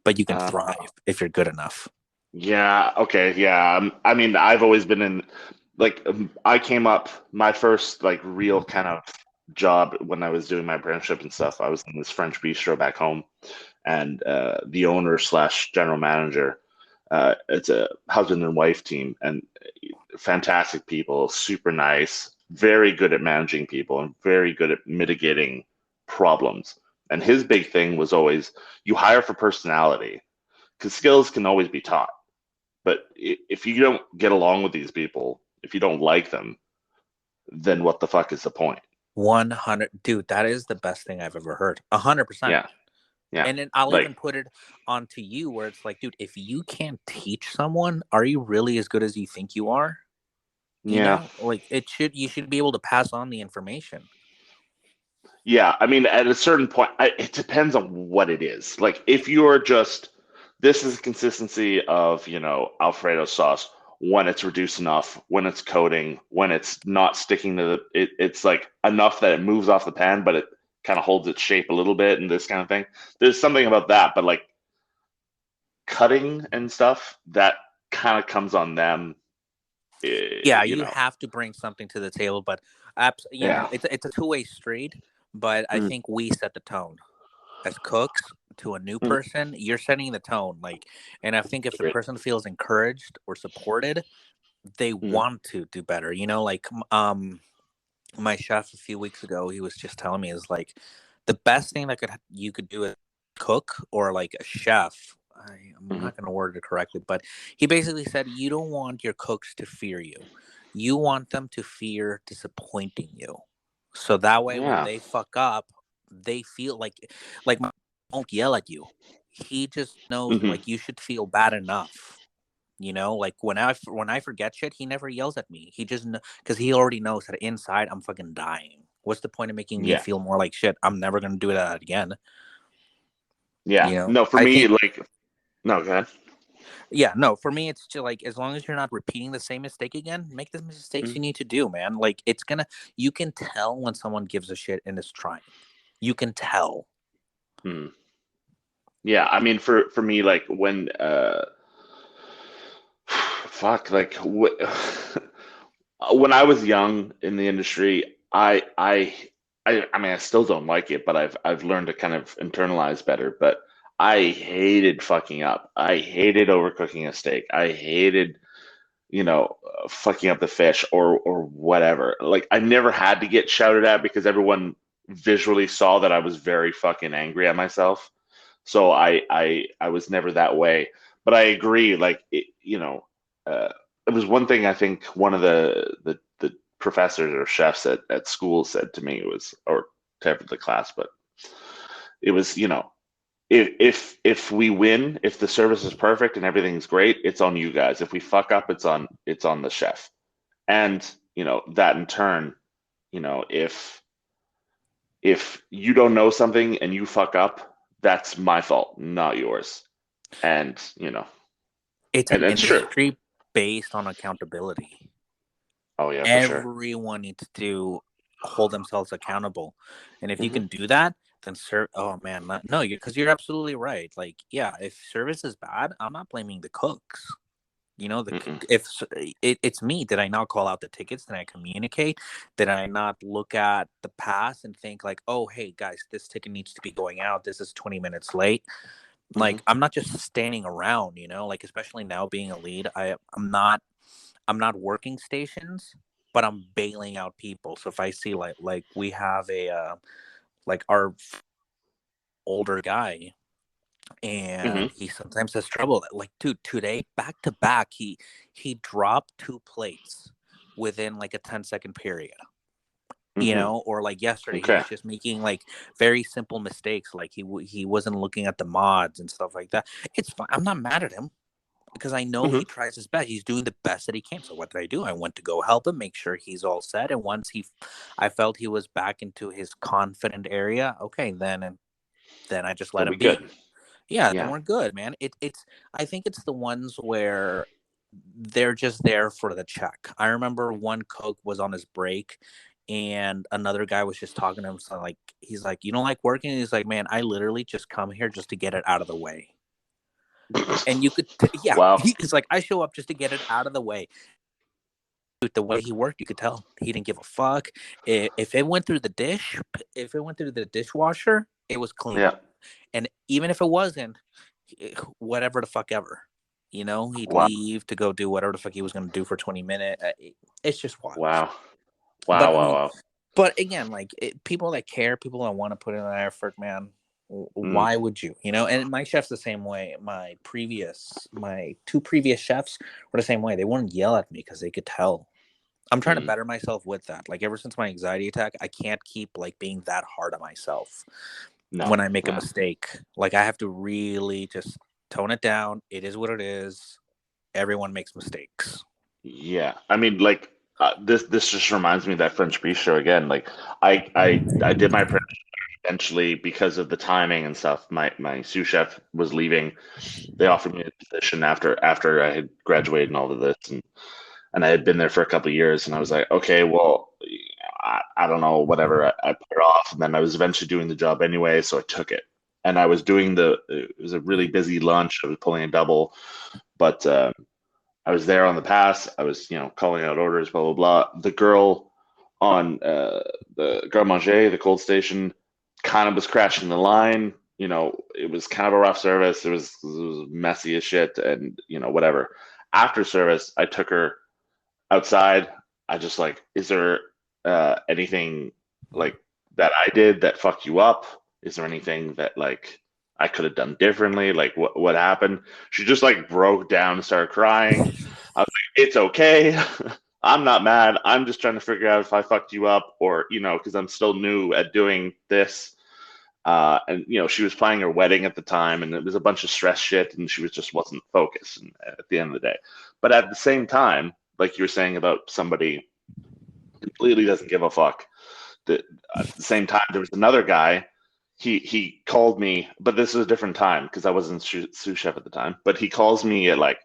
Speaker 1: but you can
Speaker 2: Uh,
Speaker 1: thrive if you're good enough.
Speaker 2: yeah. Okay. Yeah. I mean, I've always been in I came up my first like real kind of job when I was doing my apprenticeship and stuff. I was in this French bistro back home, and the owner slash general manager, it's a husband and wife team, and fantastic people, super nice, very good at managing people, and very good at mitigating problems. And his big thing was always you hire for personality because skills can always be taught. But if you don't get along with these people, if you don't like them, then what the fuck is the point?
Speaker 1: 100, dude. That is the best thing I've ever heard. 100%.
Speaker 2: Yeah, yeah,
Speaker 1: And then I'll
Speaker 2: like
Speaker 1: even put it onto you where it's like, dude, if you can't teach someone, are you really as good as you think you are? You
Speaker 2: yeah,
Speaker 1: know, like you should be able to pass on the information.
Speaker 2: yeah. I mean, at a certain point, it depends on what it is. Like if you're just this is consistency of Alfredo sauce when it's reduced enough, when it's coating, when it's not sticking to it's like enough that it moves off the pan, but it kind of holds its shape a little bit and this kind of thing. There's something about that, but like cutting and stuff, that kind of comes on them.
Speaker 1: Yeah,
Speaker 2: You
Speaker 1: you
Speaker 2: know.
Speaker 1: have to bring something to the table, but
Speaker 2: Yeah.
Speaker 1: it's a two-way street, but I
Speaker 2: Mm.
Speaker 1: think we set the tone as cooks to a new
Speaker 2: Mm.
Speaker 1: person. You're setting the tone, like, and I think if the
Speaker 2: Great.
Speaker 1: person feels encouraged or supported, they
Speaker 2: Mm.
Speaker 1: want to do better. You know, like my chef a few weeks ago, he was just telling me is like the best thing that you could do as a cook or like a chef. I'm
Speaker 2: Mhm.
Speaker 1: not going to word it correctly, but he basically said you don't want your cooks to fear you. You want them to fear disappointing you. So that way, when
Speaker 2: Yeah.
Speaker 1: they fuck up, they feel like my won't yell at you. He just knows
Speaker 2: Hmm.
Speaker 1: like you should feel bad enough. You know, like when I forget shit, he never yells at me. He just because he already knows that inside I'm fucking dying. What's the point of making me
Speaker 2: Yeah.
Speaker 1: feel more like shit? I'm never gonna do that again.
Speaker 2: Yeah.
Speaker 1: You know,
Speaker 2: No, for
Speaker 1: I
Speaker 2: me,
Speaker 1: think
Speaker 2: like, no, go ahead.
Speaker 1: yeah, no, for me it's just like as long as you're not repeating the same mistake again, make the mistakes
Speaker 2: Mm.
Speaker 1: you need to do, man. Like it's gonna you can tell when someone gives a shit and is trying. You can tell.
Speaker 2: Mm. Yeah. I mean, for me, like when fuck, like when I was young in the industry, I mean, I still don't like it, but I've learned to kind of internalize better. But I hated fucking up. I hated overcooking a steak. I hated, fucking up the fish or whatever. Like I never had to get shouted at because everyone visually saw that I was very fucking angry at myself. So I was never that way. But I agree. Like it was one thing I think one of the professors or chefs at school said to me was, or to the class, but it was, if we win, if the service is perfect and everything's great, it's on you guys. If we fuck up, it's on the chef. And that in turn, if you don't know something and you fuck up, that's my fault, not yours. And
Speaker 1: It's an
Speaker 2: and it's true.
Speaker 1: industry based on accountability.
Speaker 2: Oh yeah, for sure.
Speaker 1: Everyone needs to hold themselves accountable, and if you
Speaker 2: Hmm.
Speaker 1: can do that, then oh man, no, because you're absolutely right. Like, yeah, if service is bad, I'm not blaming the cooks.
Speaker 2: Mm-mm.
Speaker 1: If it's me, did I not call out the tickets? Did I communicate? Did I not look at the pass and think like, oh hey guys, this ticket needs to be going out, this is 20 minutes late?
Speaker 2: Hmm.
Speaker 1: Like, I'm not just standing around, like, especially now being a lead, I'm not working stations, but I'm bailing out people. So if I see like we have a like our older guy,
Speaker 2: Hmm.
Speaker 1: and he sometimes has trouble. Like, dude, today back to back, he dropped 2 plates within like a 10-second period.
Speaker 2: Hmm.
Speaker 1: Or like yesterday, he
Speaker 2: Okay.
Speaker 1: was just making like very simple mistakes. Like he wasn't looking at the mods and stuff like that. It's fine. I'm not mad at him, because I know
Speaker 2: Hmm.
Speaker 1: he tries his best. He's doing the best that he can. So what did I do? I went to go help him, make sure he's all set. And once I felt he was back into his confident area. Okay, then I just let
Speaker 2: Then
Speaker 1: him
Speaker 2: we good.
Speaker 1: be. Yeah, then
Speaker 2: Yeah.
Speaker 1: we're good, man. I think it's the ones where they're just there for the check. I remember one cook was on his break, and another guy was just talking to him. So like, he's like, "You don't like working?" And he's like, "Man, I literally just come here just to get it out of the way." And you could, yeah,
Speaker 2: Wow.
Speaker 1: he's like, "I show up just to get it out of the way." Dude, the way he worked, you could tell he didn't give a fuck. If it went through the if it went through the dishwasher, it was clean.
Speaker 2: Yeah.
Speaker 1: And even if it wasn't, whatever the fuck ever, he'd
Speaker 2: Wow.
Speaker 1: leave to go do whatever the fuck he was going to do for 20 minutes. It's just wild.
Speaker 2: Wow.
Speaker 1: But
Speaker 2: Wow.
Speaker 1: I
Speaker 2: Wow.
Speaker 1: mean,
Speaker 2: Wow.
Speaker 1: but again, like, people that care, people that want to put in an effort, man,
Speaker 2: Mm.
Speaker 1: why would you? And my chef's the same way. My two previous chefs were the same way. They wouldn't yell at me because they could tell. I'm trying to
Speaker 2: Mm.
Speaker 1: better myself with that. Like, ever since my anxiety attack, I can't keep like being that hard on myself
Speaker 2: No.
Speaker 1: when I make a
Speaker 2: Yeah.
Speaker 1: mistake. Like, I have to really just tone it down. It is what it is. Everyone makes mistakes.
Speaker 2: Yeah. I mean, like this just reminds me of that French bistro again. Like I did my apprenticeship eventually because of the timing and stuff. My sous chef was leaving. They offered me a position after I had graduated and all of this, and I had been there for a couple of years, and I was like, okay, well, I don't know, whatever. I put it off, and then I was eventually doing the job anyway, so I took it. And I was doing it was a really busy lunch. I was pulling a double, but I was there on the pass. I was, calling out orders, blah blah blah. The girl on the garde manger, the cold station, kind of was crashing the line. It was kind of a rough service. It was messy as shit, and whatever. After service, I took her outside. I just like, is there anything like that I did that fucked you up? Is there anything that like I could have done differently? Like what happened? She just like broke down and started crying. I was like, it's okay. I'm not mad. I'm just trying to figure out if I fucked you up or, because I'm still new at doing this. And she was planning her wedding at the time, and it was a bunch of stress shit, and she just wasn't focused at the end of the day. But at the same time, like you were saying about somebody completely doesn't give a fuck. That at the same time, there was another guy. He called me, but this was a different time because I wasn't sous chef at the time. But he calls me at like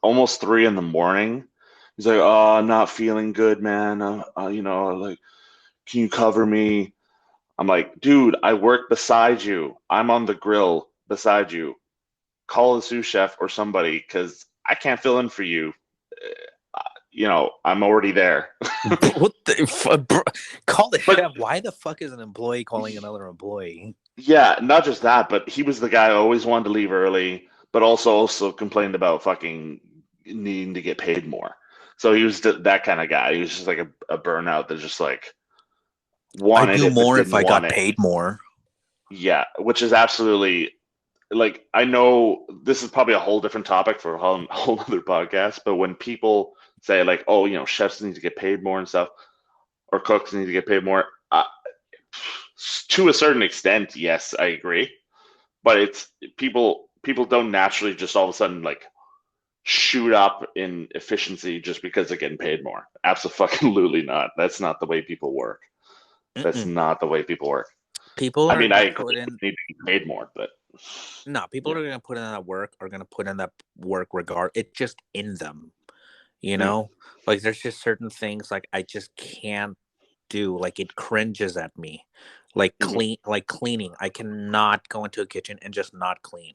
Speaker 2: almost 3 in the morning. He's like, "Oh, I'm not feeling good, man. Like, can you cover me?" I'm like, "Dude, I work beside you. I'm on the grill beside you. Call the sous chef or somebody because I can't fill in for you. I'm already there."
Speaker 1: What the bro, call the
Speaker 2: But
Speaker 1: chef? Why the fuck is an employee calling another employee?
Speaker 2: Yeah, not just that, but he was the guy who always wanted to leave early, but also complained about fucking needing to get paid more. So he was that kind of guy. He was just like a burnout that just like
Speaker 1: I'd
Speaker 2: wanted
Speaker 1: do
Speaker 2: it but
Speaker 1: more if
Speaker 2: didn't
Speaker 1: I
Speaker 2: want
Speaker 1: got
Speaker 2: it.
Speaker 1: paid more.
Speaker 2: Yeah, which is absolutely like I know this is probably a whole different topic for a whole other podcast, but when people say like, oh, chefs need to get paid more and stuff, or cooks need to get paid more, to a certain extent, yes, I agree. But it's people don't naturally just all of a sudden like shoot up in efficiency just because they're getting paid more. Absolutely not. That's not the way people work. That's
Speaker 1: Mm-mm.
Speaker 2: not the way people work.
Speaker 1: People
Speaker 2: I
Speaker 1: are
Speaker 2: mean, I
Speaker 1: gonna
Speaker 2: agree
Speaker 1: put in
Speaker 2: they need to be paid more, but
Speaker 1: no. People
Speaker 2: yeah.
Speaker 1: are gonna put in that work. Are gonna put in that work regard. It's just in them. You
Speaker 2: Mm,
Speaker 1: know, like there's just certain things like I just can't do. Like it cringes at me.
Speaker 2: mhm,
Speaker 1: Like cleaning. I cannot go into a kitchen and just not clean.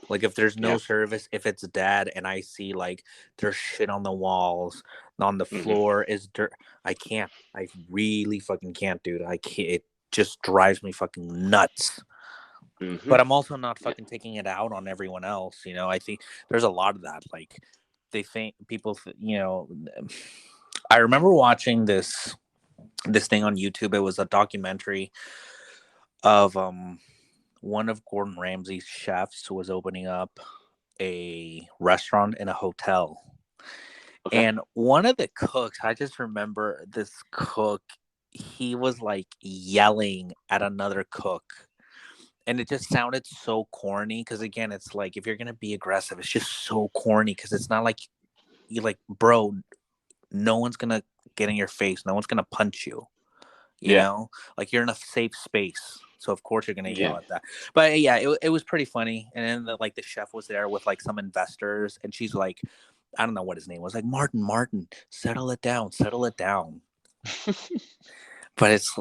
Speaker 1: Like if there's no
Speaker 2: yeah.
Speaker 1: service, if it's dead and I see like there's shit on the walls, on the
Speaker 2: Hmm.
Speaker 1: floor is dirt, I can't. I really fucking can't, dude. I can't. It just drives me fucking nuts.
Speaker 2: Hmm.
Speaker 1: But I'm also not
Speaker 2: Yeah.
Speaker 1: fucking taking it out on everyone else. I think there's a lot of that. Like they think people, I remember watching this thing on YouTube. It was a documentary of one of Gordon Ramsay's chefs was opening up a restaurant in a hotel.
Speaker 2: Okay.
Speaker 1: And one of the cooks, I just remember this cook, he was like yelling at another cook. And it just sounded so corny because again, it's like if you're gonna be aggressive, it's just so corny because it's not like you like, bro, no one's gonna get in your face, no one's gonna punch you. you
Speaker 2: Yeah.
Speaker 1: know like you're in a safe space, so of course you're gonna
Speaker 2: Yeah.
Speaker 1: yell at that. But yeah, it was pretty funny. And then like the chef was there with like some investors, and she's like, I don't know what his name was, like, Martin, settle it down, settle it down. But it's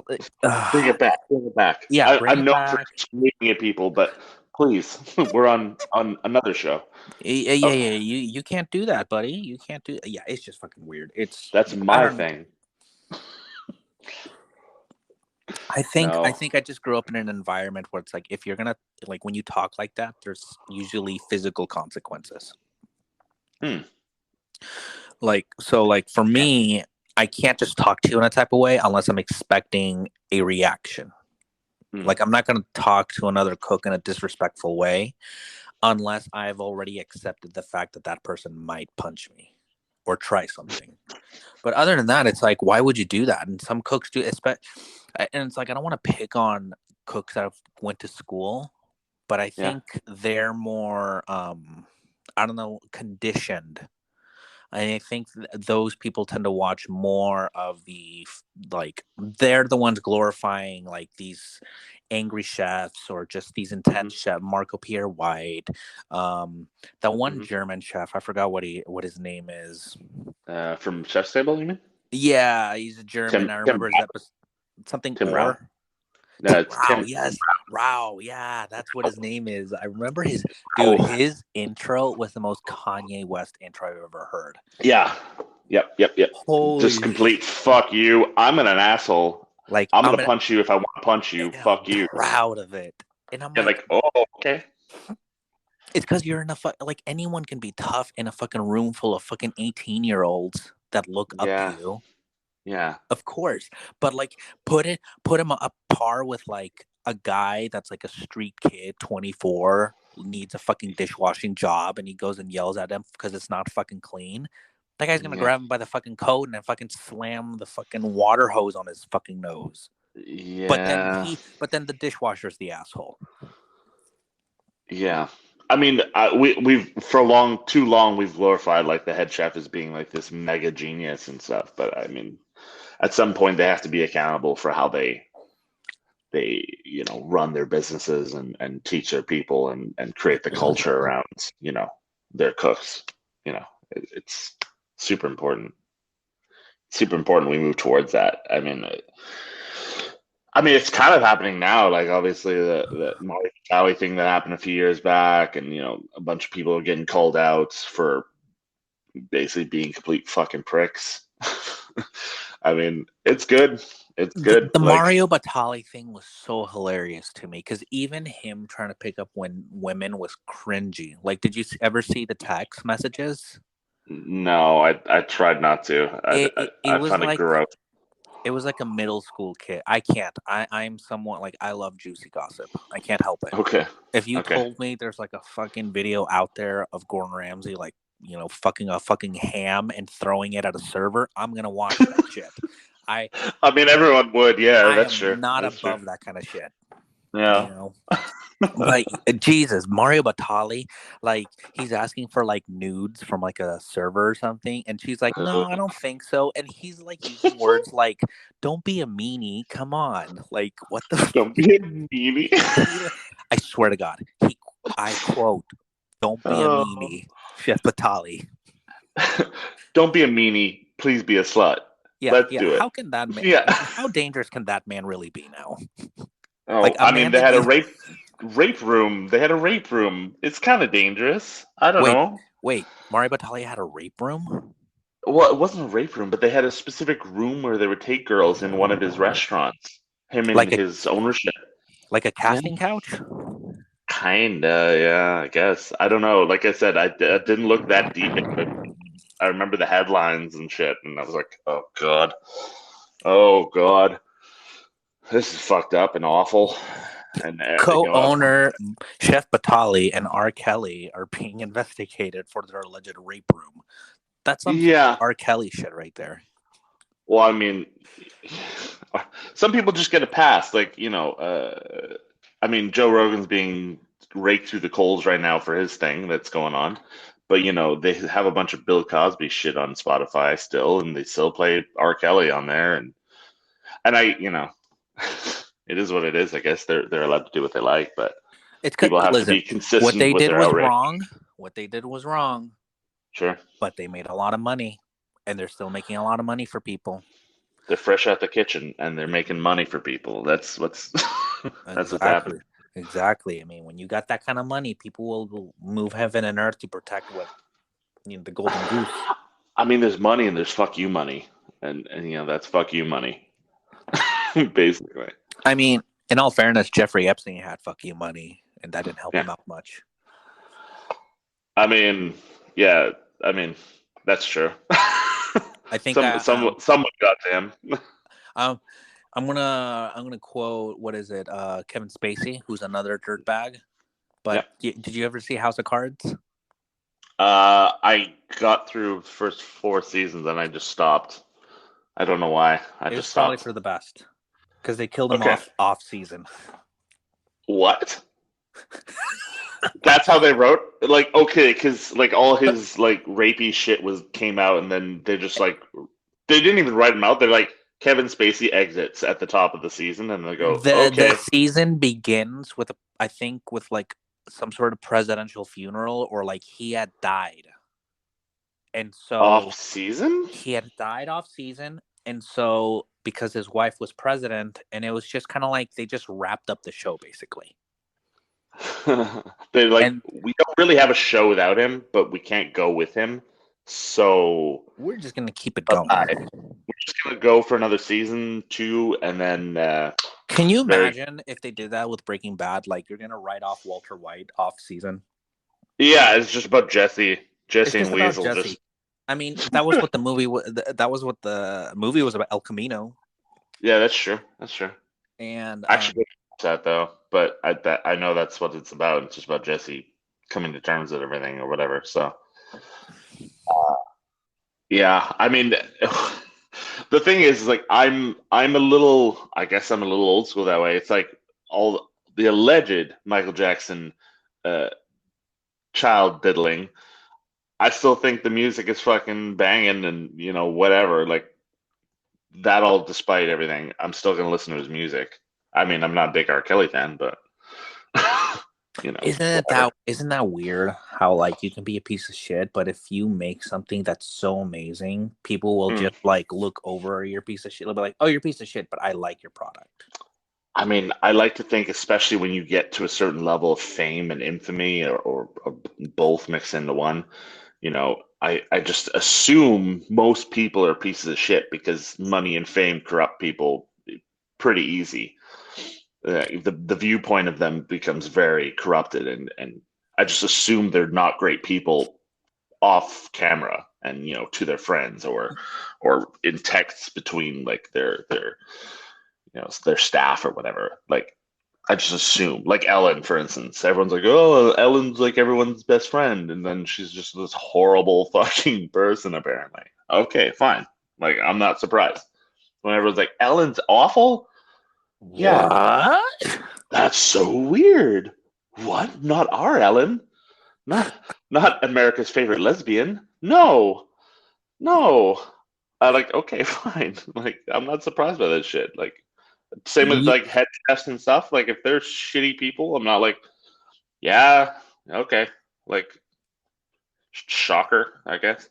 Speaker 2: Bring it back. Bring it back.
Speaker 1: yeah, bring
Speaker 2: I'm
Speaker 1: it
Speaker 2: known for
Speaker 1: back.
Speaker 2: screaming at people, but please, we're on another show.
Speaker 1: Yeah,
Speaker 2: Okay.
Speaker 1: you can't do that, buddy. You can't do, yeah, it's just fucking weird.
Speaker 2: That's
Speaker 1: I
Speaker 2: my
Speaker 1: don't
Speaker 2: thing.
Speaker 1: I think
Speaker 2: No.
Speaker 1: I just grew up in an environment where it's like if you're gonna, like, when you talk like that, there's usually physical consequences.
Speaker 2: Hmm.
Speaker 1: Like for me, I can't just talk to you in a type of way unless I'm expecting a reaction.
Speaker 2: Hmm.
Speaker 1: Like I'm not going to talk to another cook in a disrespectful way unless I've already accepted the fact that that person might punch me or try something. But other than that, it's like, why would you do that? And some cooks do, and it's like I don't want to pick on cooks that have went to school, but I
Speaker 2: Yeah.
Speaker 1: think they're more, I don't know, conditioned. I think those people tend to watch more of like, they're the ones glorifying like these angry chefs or just these
Speaker 2: Hmm.
Speaker 1: intense chefs. Marco Pierre White, that one
Speaker 2: Hmm.
Speaker 1: German chef. I forgot what his name is.
Speaker 2: From Chef's Table, you mean?
Speaker 1: Yeah, he's a German. I
Speaker 2: Tim
Speaker 1: remember his episode. Something
Speaker 2: Tim Rao?
Speaker 1: or
Speaker 2: No, it's
Speaker 1: Rao.
Speaker 2: Tim
Speaker 1: Yes, Rao. Yeah, that's what his name is. I remember dude.
Speaker 2: Rao.
Speaker 1: His intro was the most Kanye West intro I've ever heard.
Speaker 2: Yeah. Yep. Just
Speaker 1: Holy,
Speaker 2: complete fuck you. I'm an asshole.
Speaker 1: like
Speaker 2: I'm gonna punch you if I want to punch you.
Speaker 1: and I'm
Speaker 2: Fuck you.
Speaker 1: proud of it. And I'm
Speaker 2: Yeah,
Speaker 1: like,
Speaker 2: like, oh, okay.
Speaker 1: it's because you're in like anyone can be tough in a fucking room full of fucking 18-year-olds that look up to
Speaker 2: Yeah.
Speaker 1: you,
Speaker 2: Yeah.
Speaker 1: of course. But like, put him up par with like a guy that's like a street kid, 24, needs a fucking dishwashing job, and he goes and yells at him because it's not fucking clean. That guy's gonna
Speaker 2: Yeah.
Speaker 1: grab him by the fucking coat and then fucking slam the fucking water hose on his fucking nose.
Speaker 2: Yeah.
Speaker 1: But then the dishwasher's the asshole.
Speaker 2: Yeah. I mean, we've for too long we've glorified like the head chef as being like this mega genius and stuff. But I mean, at some point they have to be accountable for how they run their businesses and teach their people and create the culture around their cooks. It's super important. Super important we move towards that. I mean, it's kind of happening now. Like, obviously, the Molly Cowie thing that happened a few years back, and a bunch of people are getting called out for basically being complete fucking pricks. I mean, it's good. It's
Speaker 1: The,
Speaker 2: good.
Speaker 1: the
Speaker 2: Like,
Speaker 1: Mario Batali thing was so hilarious to me because even him trying to pick up when women was cringy. Like, did you ever see the text messages?
Speaker 2: no, I tried not to.
Speaker 1: It
Speaker 2: I
Speaker 1: was
Speaker 2: found it
Speaker 1: like
Speaker 2: gross.
Speaker 1: it was like a middle school kid. I can't. I'm somewhat like I love juicy gossip. I can't help it.
Speaker 2: Okay.
Speaker 1: If you
Speaker 2: Okay.
Speaker 1: told me there's like a fucking video out there of Gordon Ramsay like fucking a fucking ham and throwing it at a server, I'm gonna watch that shit. I
Speaker 2: I mean, everyone would. Yeah,
Speaker 1: I
Speaker 2: that's
Speaker 1: am
Speaker 2: true.
Speaker 1: not
Speaker 2: That's true.
Speaker 1: above that kind of shit. You
Speaker 2: Yeah.
Speaker 1: know, like Jesus, Mario Batali, like he's asking for like nudes from like a server or something, and she's like, "No, I don't think so." And he's like using words like, "Don't be a meanie, come on." Like, what the?
Speaker 2: Don't be a meanie.
Speaker 1: I swear to God, I quote, "Don't be a
Speaker 2: Oh.
Speaker 1: meanie, Chef Batali."
Speaker 2: Don't be a meanie. Please be a slut.
Speaker 1: Yeah,
Speaker 2: Let's
Speaker 1: yeah.
Speaker 2: do it.
Speaker 1: How can that man?
Speaker 2: Yeah.
Speaker 1: How dangerous can that man really be now? Like
Speaker 2: Oh,
Speaker 1: a
Speaker 2: I mean,
Speaker 1: man
Speaker 2: they
Speaker 1: that
Speaker 2: had a
Speaker 1: you
Speaker 2: rape room. They had a rape room. It's kind of dangerous. I don't
Speaker 1: wait,
Speaker 2: know.
Speaker 1: wait. Mario Batali had a rape room.
Speaker 2: Well, it wasn't a rape room, but they had a specific room where they would take girls in one of his restaurants. Him and
Speaker 1: Like a
Speaker 2: his ownership.
Speaker 1: like a
Speaker 2: Yeah.
Speaker 1: casting couch.
Speaker 2: Kinda, yeah, I guess. I don't know. Like I said, I didn't look that deep into it. I remember the headlines and shit, and I was like, oh God. Oh God. This is fucked up and awful. And
Speaker 1: Co-owner Chef Batali and R. Kelly are being investigated for their alleged rape room. That's some
Speaker 2: yeah.
Speaker 1: R. Kelly shit right there.
Speaker 2: Well, I mean, some people just get a pass. Like, I mean, Joe Rogan's being raked through the coals right now for his thing that's going on. But, they have a bunch of Bill Cosby shit on Spotify still, and they still play R. Kelly on there. And it is what it is. I guess they're allowed to do what they like, but
Speaker 1: It's
Speaker 2: people have to
Speaker 1: listen,
Speaker 2: be
Speaker 1: what
Speaker 2: consistent
Speaker 1: they
Speaker 2: with
Speaker 1: did
Speaker 2: their
Speaker 1: was
Speaker 2: outrage.
Speaker 1: wrong. What they did was wrong,
Speaker 2: Sure.
Speaker 1: but they made a lot of money, and they're still making a lot of money for people.
Speaker 2: They're fresh out the kitchen and they're making money for people. That's what's that's what's
Speaker 1: Exactly.
Speaker 2: happening.
Speaker 1: Exactly. I mean, when you got that kind of money, people will move heaven and earth to protect what the golden goose.
Speaker 2: I mean, there's money and there's fuck you money, and that's fuck you money, basically.
Speaker 1: I mean, in all fairness, Jeffrey Epstein had fuck you money, and that didn't help
Speaker 2: Yeah.
Speaker 1: him out much.
Speaker 2: I mean, yeah. I mean, that's true.
Speaker 1: I think
Speaker 2: Someone got to him.
Speaker 1: um, I'm gonna quote what is it? Kevin Spacey, who's another dirtbag.
Speaker 2: Yeah.
Speaker 1: But did you ever see House of Cards?
Speaker 2: I got through the first 4 seasons and I just stopped. I don't know why. I
Speaker 1: It was
Speaker 2: just
Speaker 1: probably
Speaker 2: stopped.
Speaker 1: for the best because they killed him
Speaker 2: Okay.
Speaker 1: off season.
Speaker 2: What? That's how they wrote. Like, okay, because like all his like rapey shit came out, and then they just like they didn't even write him out. They're like Kevin Spacey exits at the top of the season, and they go,
Speaker 1: The
Speaker 2: okay,
Speaker 1: season begins with I think with like some sort of presidential funeral or like he had died, and so
Speaker 2: off season.
Speaker 1: he had died off season, and so because his wife was president, and it was just kind of like they just wrapped up the show basically.
Speaker 2: They're like,
Speaker 1: And
Speaker 2: we don't really have a show without him, but we can't go with him, so
Speaker 1: we're just gonna keep it going.
Speaker 2: bye. We're just gonna go for another season 2, and then
Speaker 1: Can you
Speaker 2: very
Speaker 1: imagine if they did that with Breaking Bad? Like you're gonna write off Walter White off season.
Speaker 2: yeah, it's just about Jesse,
Speaker 1: It's
Speaker 2: Jesse
Speaker 1: just
Speaker 2: and
Speaker 1: about
Speaker 2: Weasel.
Speaker 1: Jesse.
Speaker 2: Just
Speaker 1: I mean, that was what the movie was. That was what the movie was about, El Camino.
Speaker 2: yeah, that's true. That's true.
Speaker 1: And
Speaker 2: I actually didn't watch that though, but I know that's what it's about. It's just about Jesse coming to terms with everything or whatever. So yeah, I mean, the thing is, like, I'm a little, I guess I'm a little old school that way. It's like all the alleged Michael Jackson uh, child diddling. I still think the music is fucking banging, and whatever. Like that, all despite everything, I'm still gonna listen to his music. I mean, I'm not a big R. Kelly fan, but whatever.
Speaker 1: isn't that weird? How like you can be a piece of shit, but if you make something that's so amazing, people will
Speaker 2: Mm.
Speaker 1: just like look over your piece of shit. They'll be like, "Oh, you're a piece of shit," but I like your product.
Speaker 2: I mean, I like to think, especially when you get to a certain level of fame and infamy, or both mixed into one, I just assume most people are pieces of shit because money and fame corrupt people pretty easy. The viewpoint of them becomes very corrupted, and I just assume they're not great people off camera and to their friends or in texts between like their their staff or whatever. Like I just assume, like Ellen, for instance, everyone's like, oh, Ellen's like everyone's best friend, and then she's just this horrible fucking person, apparently. Okay, fine. Like, I'm not surprised. When everyone's like, Ellen's awful? Yeah,
Speaker 1: What?
Speaker 2: that's so weird. What? Not our Ellen? Not not America's favorite lesbian? No, no. I like, okay, fine. Like, I'm not surprised by that shit. Like, same with
Speaker 1: You,
Speaker 2: like head chefs and stuff. Like if they're shitty people, I'm not like, yeah, okay. Like shocker, I guess.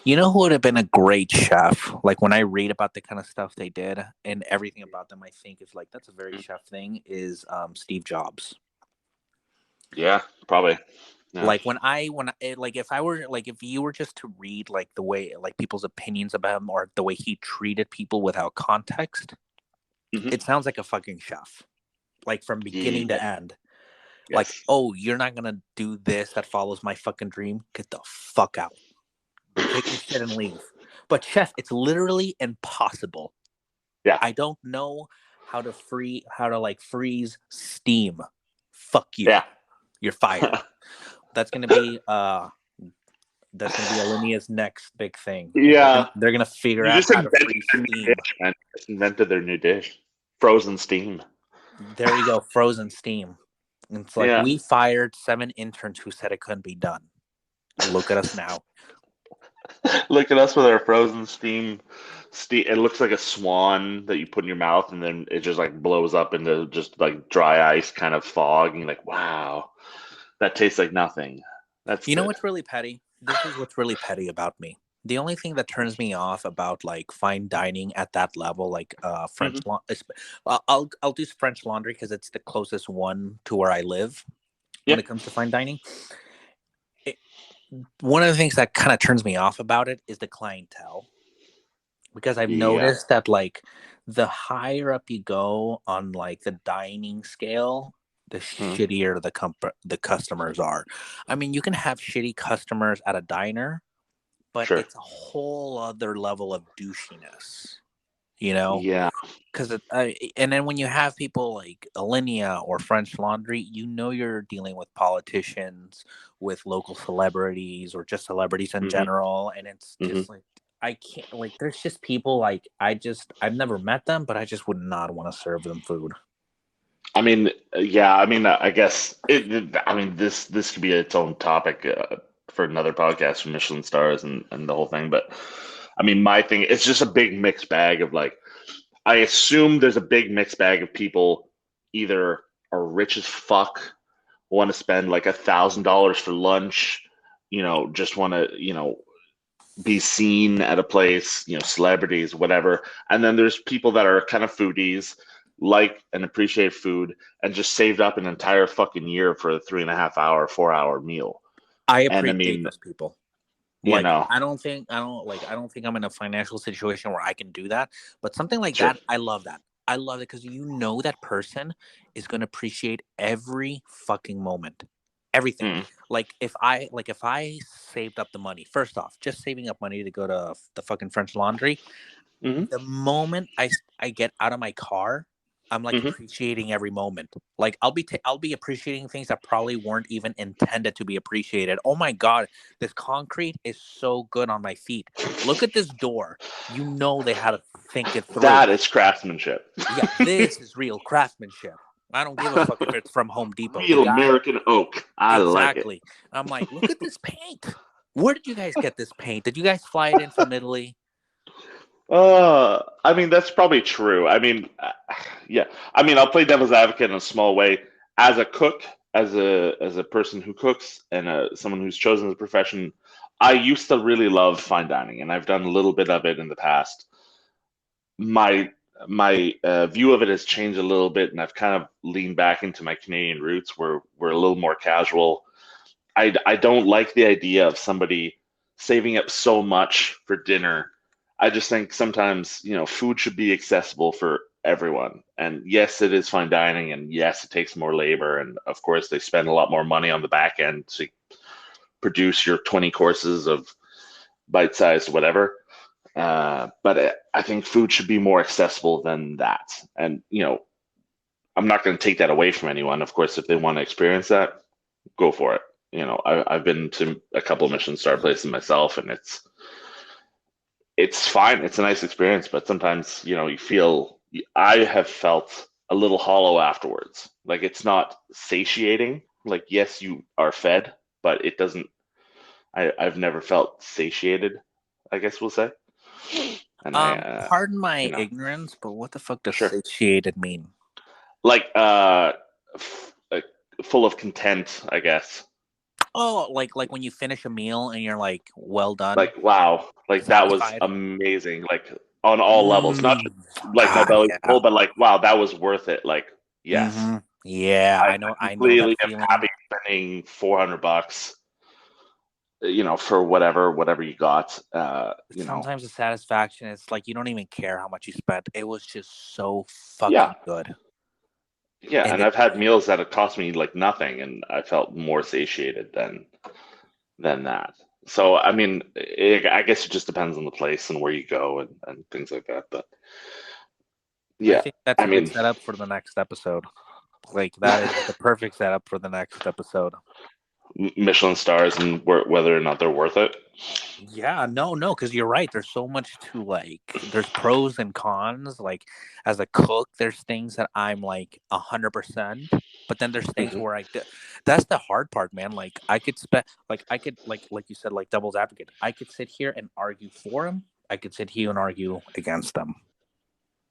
Speaker 1: you know who would have been a great chef? Like when I read about the kind of stuff they did and everything about them, I think is like that's a very chef thing. Is Steve Jobs.
Speaker 2: Yeah, probably. Yeah.
Speaker 1: Like like if I were like if you were just to read like the way like people's opinions about him or the way he treated people without context,
Speaker 2: Hmm.
Speaker 1: it sounds like a fucking chef. Like from beginning
Speaker 2: Yeah.
Speaker 1: to end. Like,
Speaker 2: Yes.
Speaker 1: oh, you're not gonna do this that follows my fucking dream? Get the fuck out. Take your shit and leave. But chef, it's literally impossible.
Speaker 2: Yeah.
Speaker 1: I don't know how to like freeze steam. Fuck you.
Speaker 2: Yeah.
Speaker 1: You're fired. That's gonna be Alinia's next big thing.
Speaker 2: Yeah.
Speaker 1: They're gonna figure
Speaker 2: You
Speaker 1: out
Speaker 2: just
Speaker 1: how to
Speaker 2: invented
Speaker 1: freeze
Speaker 2: their new
Speaker 1: steam.
Speaker 2: dish, man. Just invented their new dish. Frozen steam.
Speaker 1: There you go, frozen steam. And it's like
Speaker 2: Yeah.
Speaker 1: we fired 7 interns who said it couldn't be done. Look at us now.
Speaker 2: Look at us with our frozen steam. It looks like a swan that you put in your mouth, and then it just like blows up into just like dry ice kind of fog. And you're like, wow, that tastes like nothing. That's
Speaker 1: You know
Speaker 2: good.
Speaker 1: what's really petty? This is what's really petty about me. The only thing that turns me off about like fine dining at that level, like French,
Speaker 2: Hmm.
Speaker 1: I'll do French Laundry because it's the closest one to where I live
Speaker 2: Yeah.
Speaker 1: when it comes to fine dining. One of the things that kind of turns me off about it is the clientele, because I've
Speaker 2: Yeah.
Speaker 1: noticed that like the higher up you go on like the dining scale, the
Speaker 2: Hmm.
Speaker 1: shittier the customers are. I mean, you can have shitty customers at a diner, but
Speaker 2: Sure.
Speaker 1: it's a whole other level of douchiness, you know?
Speaker 2: Yeah.
Speaker 1: Because and then when you have people like Alinea or French Laundry, you know you're dealing with politicians, with local celebrities, or just celebrities in
Speaker 2: Hmm.
Speaker 1: general, and it's
Speaker 2: Hmm.
Speaker 1: just like I can't like. There's just people like I've never met them, but I just would not want to serve them food.
Speaker 2: I mean, yeah. I mean, I guess I mean, this could be its own topic for another podcast for Michelin stars and the whole thing. But I mean, my thing, it's just a big mixed bag of like. I assume there's a big mixed bag of people either are rich as fuck, want to spend like $1,000 for lunch, just want to, be seen at a place, celebrities, whatever. And then there's people that are kind of foodies, like and appreciate food, and just saved up an entire fucking year for a 3.5 hour, 4 hour meal.
Speaker 1: I
Speaker 2: And I
Speaker 1: appreciate
Speaker 2: mean,
Speaker 1: those people.
Speaker 2: you
Speaker 1: Like
Speaker 2: know,
Speaker 1: I don't think I'm in a financial situation where I can do that. But something like
Speaker 2: sure.
Speaker 1: that, I love that. I love it because you know that person is gonna appreciate every fucking moment. Everything.
Speaker 2: Mm,
Speaker 1: If I saved up the money, first off, just saving up money to go to the fucking French Laundry,
Speaker 2: hmm.
Speaker 1: the moment I get out of my car, I'm like
Speaker 2: Hmm.
Speaker 1: appreciating every moment. Like I'll be appreciating things that probably weren't even intended to be appreciated. Oh my god, this concrete is so good on my feet. Look at this door. You know they had to think it through.
Speaker 2: That is craftsmanship.
Speaker 1: Yeah, this is real craftsmanship. I don't give a fuck if it's from Home Depot. The
Speaker 2: Real
Speaker 1: guy
Speaker 2: American oak. I like it.
Speaker 1: exactly. I'm like, look at this paint. Where did you guys get this paint? Did you guys fly it in from Italy?
Speaker 2: I mean, that's probably true. I mean, yeah. I mean, I'll play devil's advocate in a small way. As a cook, as a person who cooks, and someone who's chosen the profession, I used to really love fine dining, and I've done a little bit of it in the past. My view of it has changed a little bit, and I've kind of leaned back into my Canadian roots, where we're a little more casual. I don't like the idea of somebody saving up so much for dinner. I just think sometimes, food should be accessible for everyone. And yes, it is fine dining, and yes, it takes more labor, and of course they spend a lot more money on the back end to produce your 20 courses of bite-sized whatever. But I think food should be more accessible than that. And I'm not going to take that away from anyone. Of course, if they want to experience that, go for it. I've been to a couple of Michelin star places myself, and it's fine. It's a nice experience, but sometimes you feel. I have felt a little hollow afterwards. Like it's not satiating. Like yes, you are fed, but it doesn't. I've never felt satiated, I guess we'll say. And
Speaker 1: pardon my ignorance, but what the fuck does
Speaker 2: sure.
Speaker 1: satiated mean?
Speaker 2: Like like full of content, I guess.
Speaker 1: Oh, like when you finish a meal and you're like, well done.
Speaker 2: Like wow, like
Speaker 1: satisfied.
Speaker 2: That was amazing. Like on all levels, not just like my belly's full, but like wow, that was worth it. Like yes,
Speaker 1: yeah, I know.
Speaker 2: Completely am happy spending $400. For whatever you got.
Speaker 1: Sometimes the satisfaction is like you don't even care how much you spent. It was just so fucking good.
Speaker 2: Yeah, and I've had meals that have cost me like nothing, and I felt more satiated than that. So I mean, I guess it just depends on the place and where you go and things like that. But yeah,
Speaker 1: I think that's a good setup for the next episode. Like that is the perfect setup for the next episode.
Speaker 2: Michelin stars and whether or not they're worth it.
Speaker 1: Yeah, no, because you're right. There's so much to like. There's pros and cons. Like as a cook, there's things that I'm like 100%, but then there's things where that's the hard part, man. Like I could like you said, like devil's advocate. I could sit here and argue for them. I could sit here and argue against them.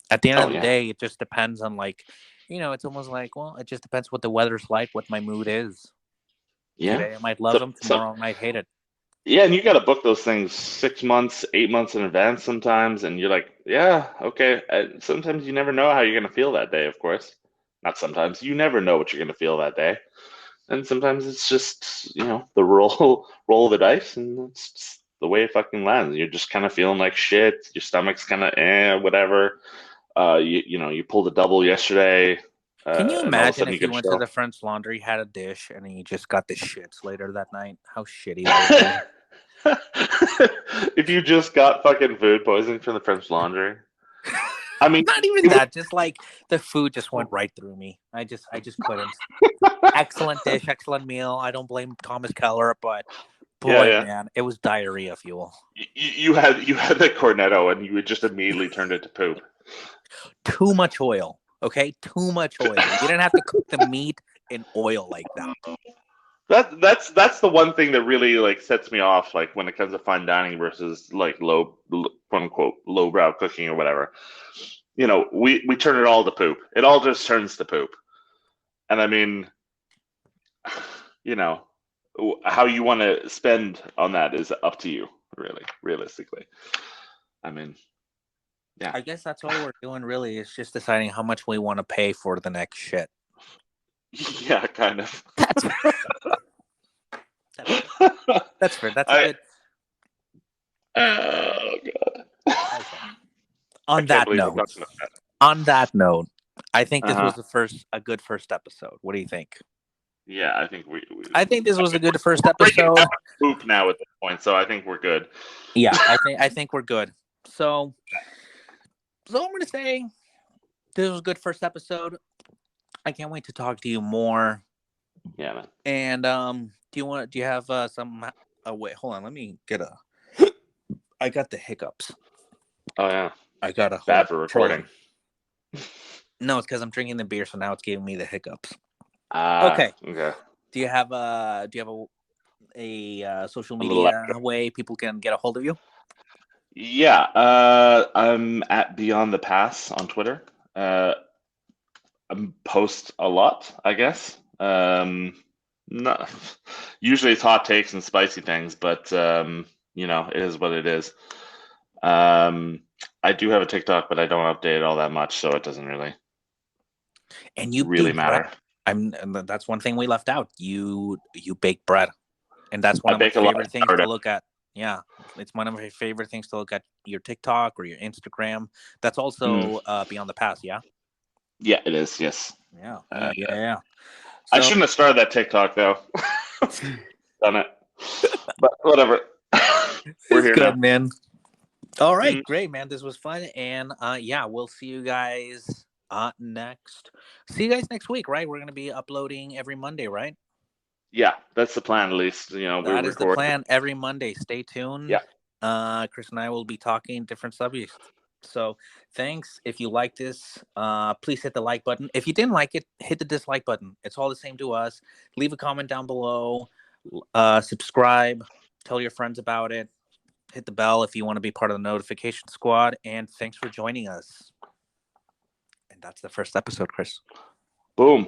Speaker 1: At the end of the day, it just depends on like, it's almost like, well, it just depends what the weather's like, what my mood is.
Speaker 2: Yeah.
Speaker 1: Today I might love them. Tomorrow I might hate it.
Speaker 2: Yeah, and you got to book those things 6 months, 8 months in advance sometimes, and you're like, yeah, okay. Sometimes you never know how you're going to feel that day, of course. Not sometimes. You never know what you're going to feel that day. And sometimes it's just, the roll of the dice, and it's just the way it fucking lands. You're just kind of feeling like shit. Your stomach's kind of whatever. You pulled a double yesterday.
Speaker 1: Can you imagine if you went to the French Laundry, had a dish, and he just got the shits later that night? How shitty that would
Speaker 2: be. If you just got fucking food poisoning from the French Laundry. I mean,
Speaker 1: not even that. Just like the food just went right through me. I just couldn't. Excellent dish, excellent meal. I don't blame Thomas Keller, but boy, man, it was diarrhea fuel.
Speaker 2: You had the cornetto, and you just immediately turned it to poop.
Speaker 1: Too much oil. Okay, too much oil. You didn't have to cook the meat in oil like that.
Speaker 2: That's the one thing that really like sets me off, like when it comes to fine dining versus like quote unquote lowbrow cooking or whatever. We turn it all to poop. It all just turns to poop. And I mean, how you want to spend on that is up to you, really, realistically. I mean, yeah.
Speaker 1: I guess that's all we're doing, really, is just deciding how much we want to pay for the next shit.
Speaker 2: Yeah, kind of.
Speaker 1: That's fair. That's fair. That's good.
Speaker 2: Oh god.
Speaker 1: Okay. On that note, I think this was a good first episode. What do you think?
Speaker 2: Yeah, I think
Speaker 1: I think this was a good first episode.
Speaker 2: Poop now at this point, so I think we're good.
Speaker 1: Yeah, I think we're good. So I'm going to say this was a good first episode. I can't wait to talk to you more.
Speaker 2: Yeah, man.
Speaker 1: And do you have some? Wait, hold on. Let me get I got the hiccups.
Speaker 2: Oh yeah.
Speaker 1: I got a
Speaker 2: bad for recording.
Speaker 1: No, it's because I'm drinking the beer, so now it's giving me the hiccups.
Speaker 2: Okay.
Speaker 1: Do you have a social media way people can get a hold of you?
Speaker 2: Yeah, I'm at Beyond the Pass on Twitter. I post a lot, I guess. Not usually it's hot takes and spicy things, but it is what it is. I do have a TikTok, but I don't update it all that much, so it doesn't really.
Speaker 1: And you
Speaker 2: really matter.
Speaker 1: That's one thing we left out. You bake bread, and that's one of my favorite things to look at. Yeah, it's one of my favorite things to look at your TikTok or your Instagram. That's
Speaker 2: Mm,
Speaker 1: also Beyond the Pass. Yeah.
Speaker 2: yeah, it is. Yes.
Speaker 1: Yeah.
Speaker 2: Uh,
Speaker 1: Yeah.
Speaker 2: I
Speaker 1: So
Speaker 2: shouldn't have started that TikTok though. Done it, but whatever. We're
Speaker 1: it's
Speaker 2: here now.
Speaker 1: good, man. All right,
Speaker 2: Mm,
Speaker 1: great, man. This was fun, and yeah, we'll see you guys next. See you guys next week, right? We're gonna be uploading every Monday, right?
Speaker 2: yeah, that's the plan. At least we
Speaker 1: That is the
Speaker 2: record.
Speaker 1: plan. Every Monday. Stay tuned.
Speaker 2: Yeah,
Speaker 1: Chris and I will be talking different subjects. So thanks. If you like this, please hit the like button. If you didn't like it, hit the dislike button. It's all the same to us. Leave a comment down below. Subscribe. Tell your friends about it. Hit the bell if you want to be part of the notification squad. And thanks for joining us. And that's the first episode, Chris.
Speaker 2: boom.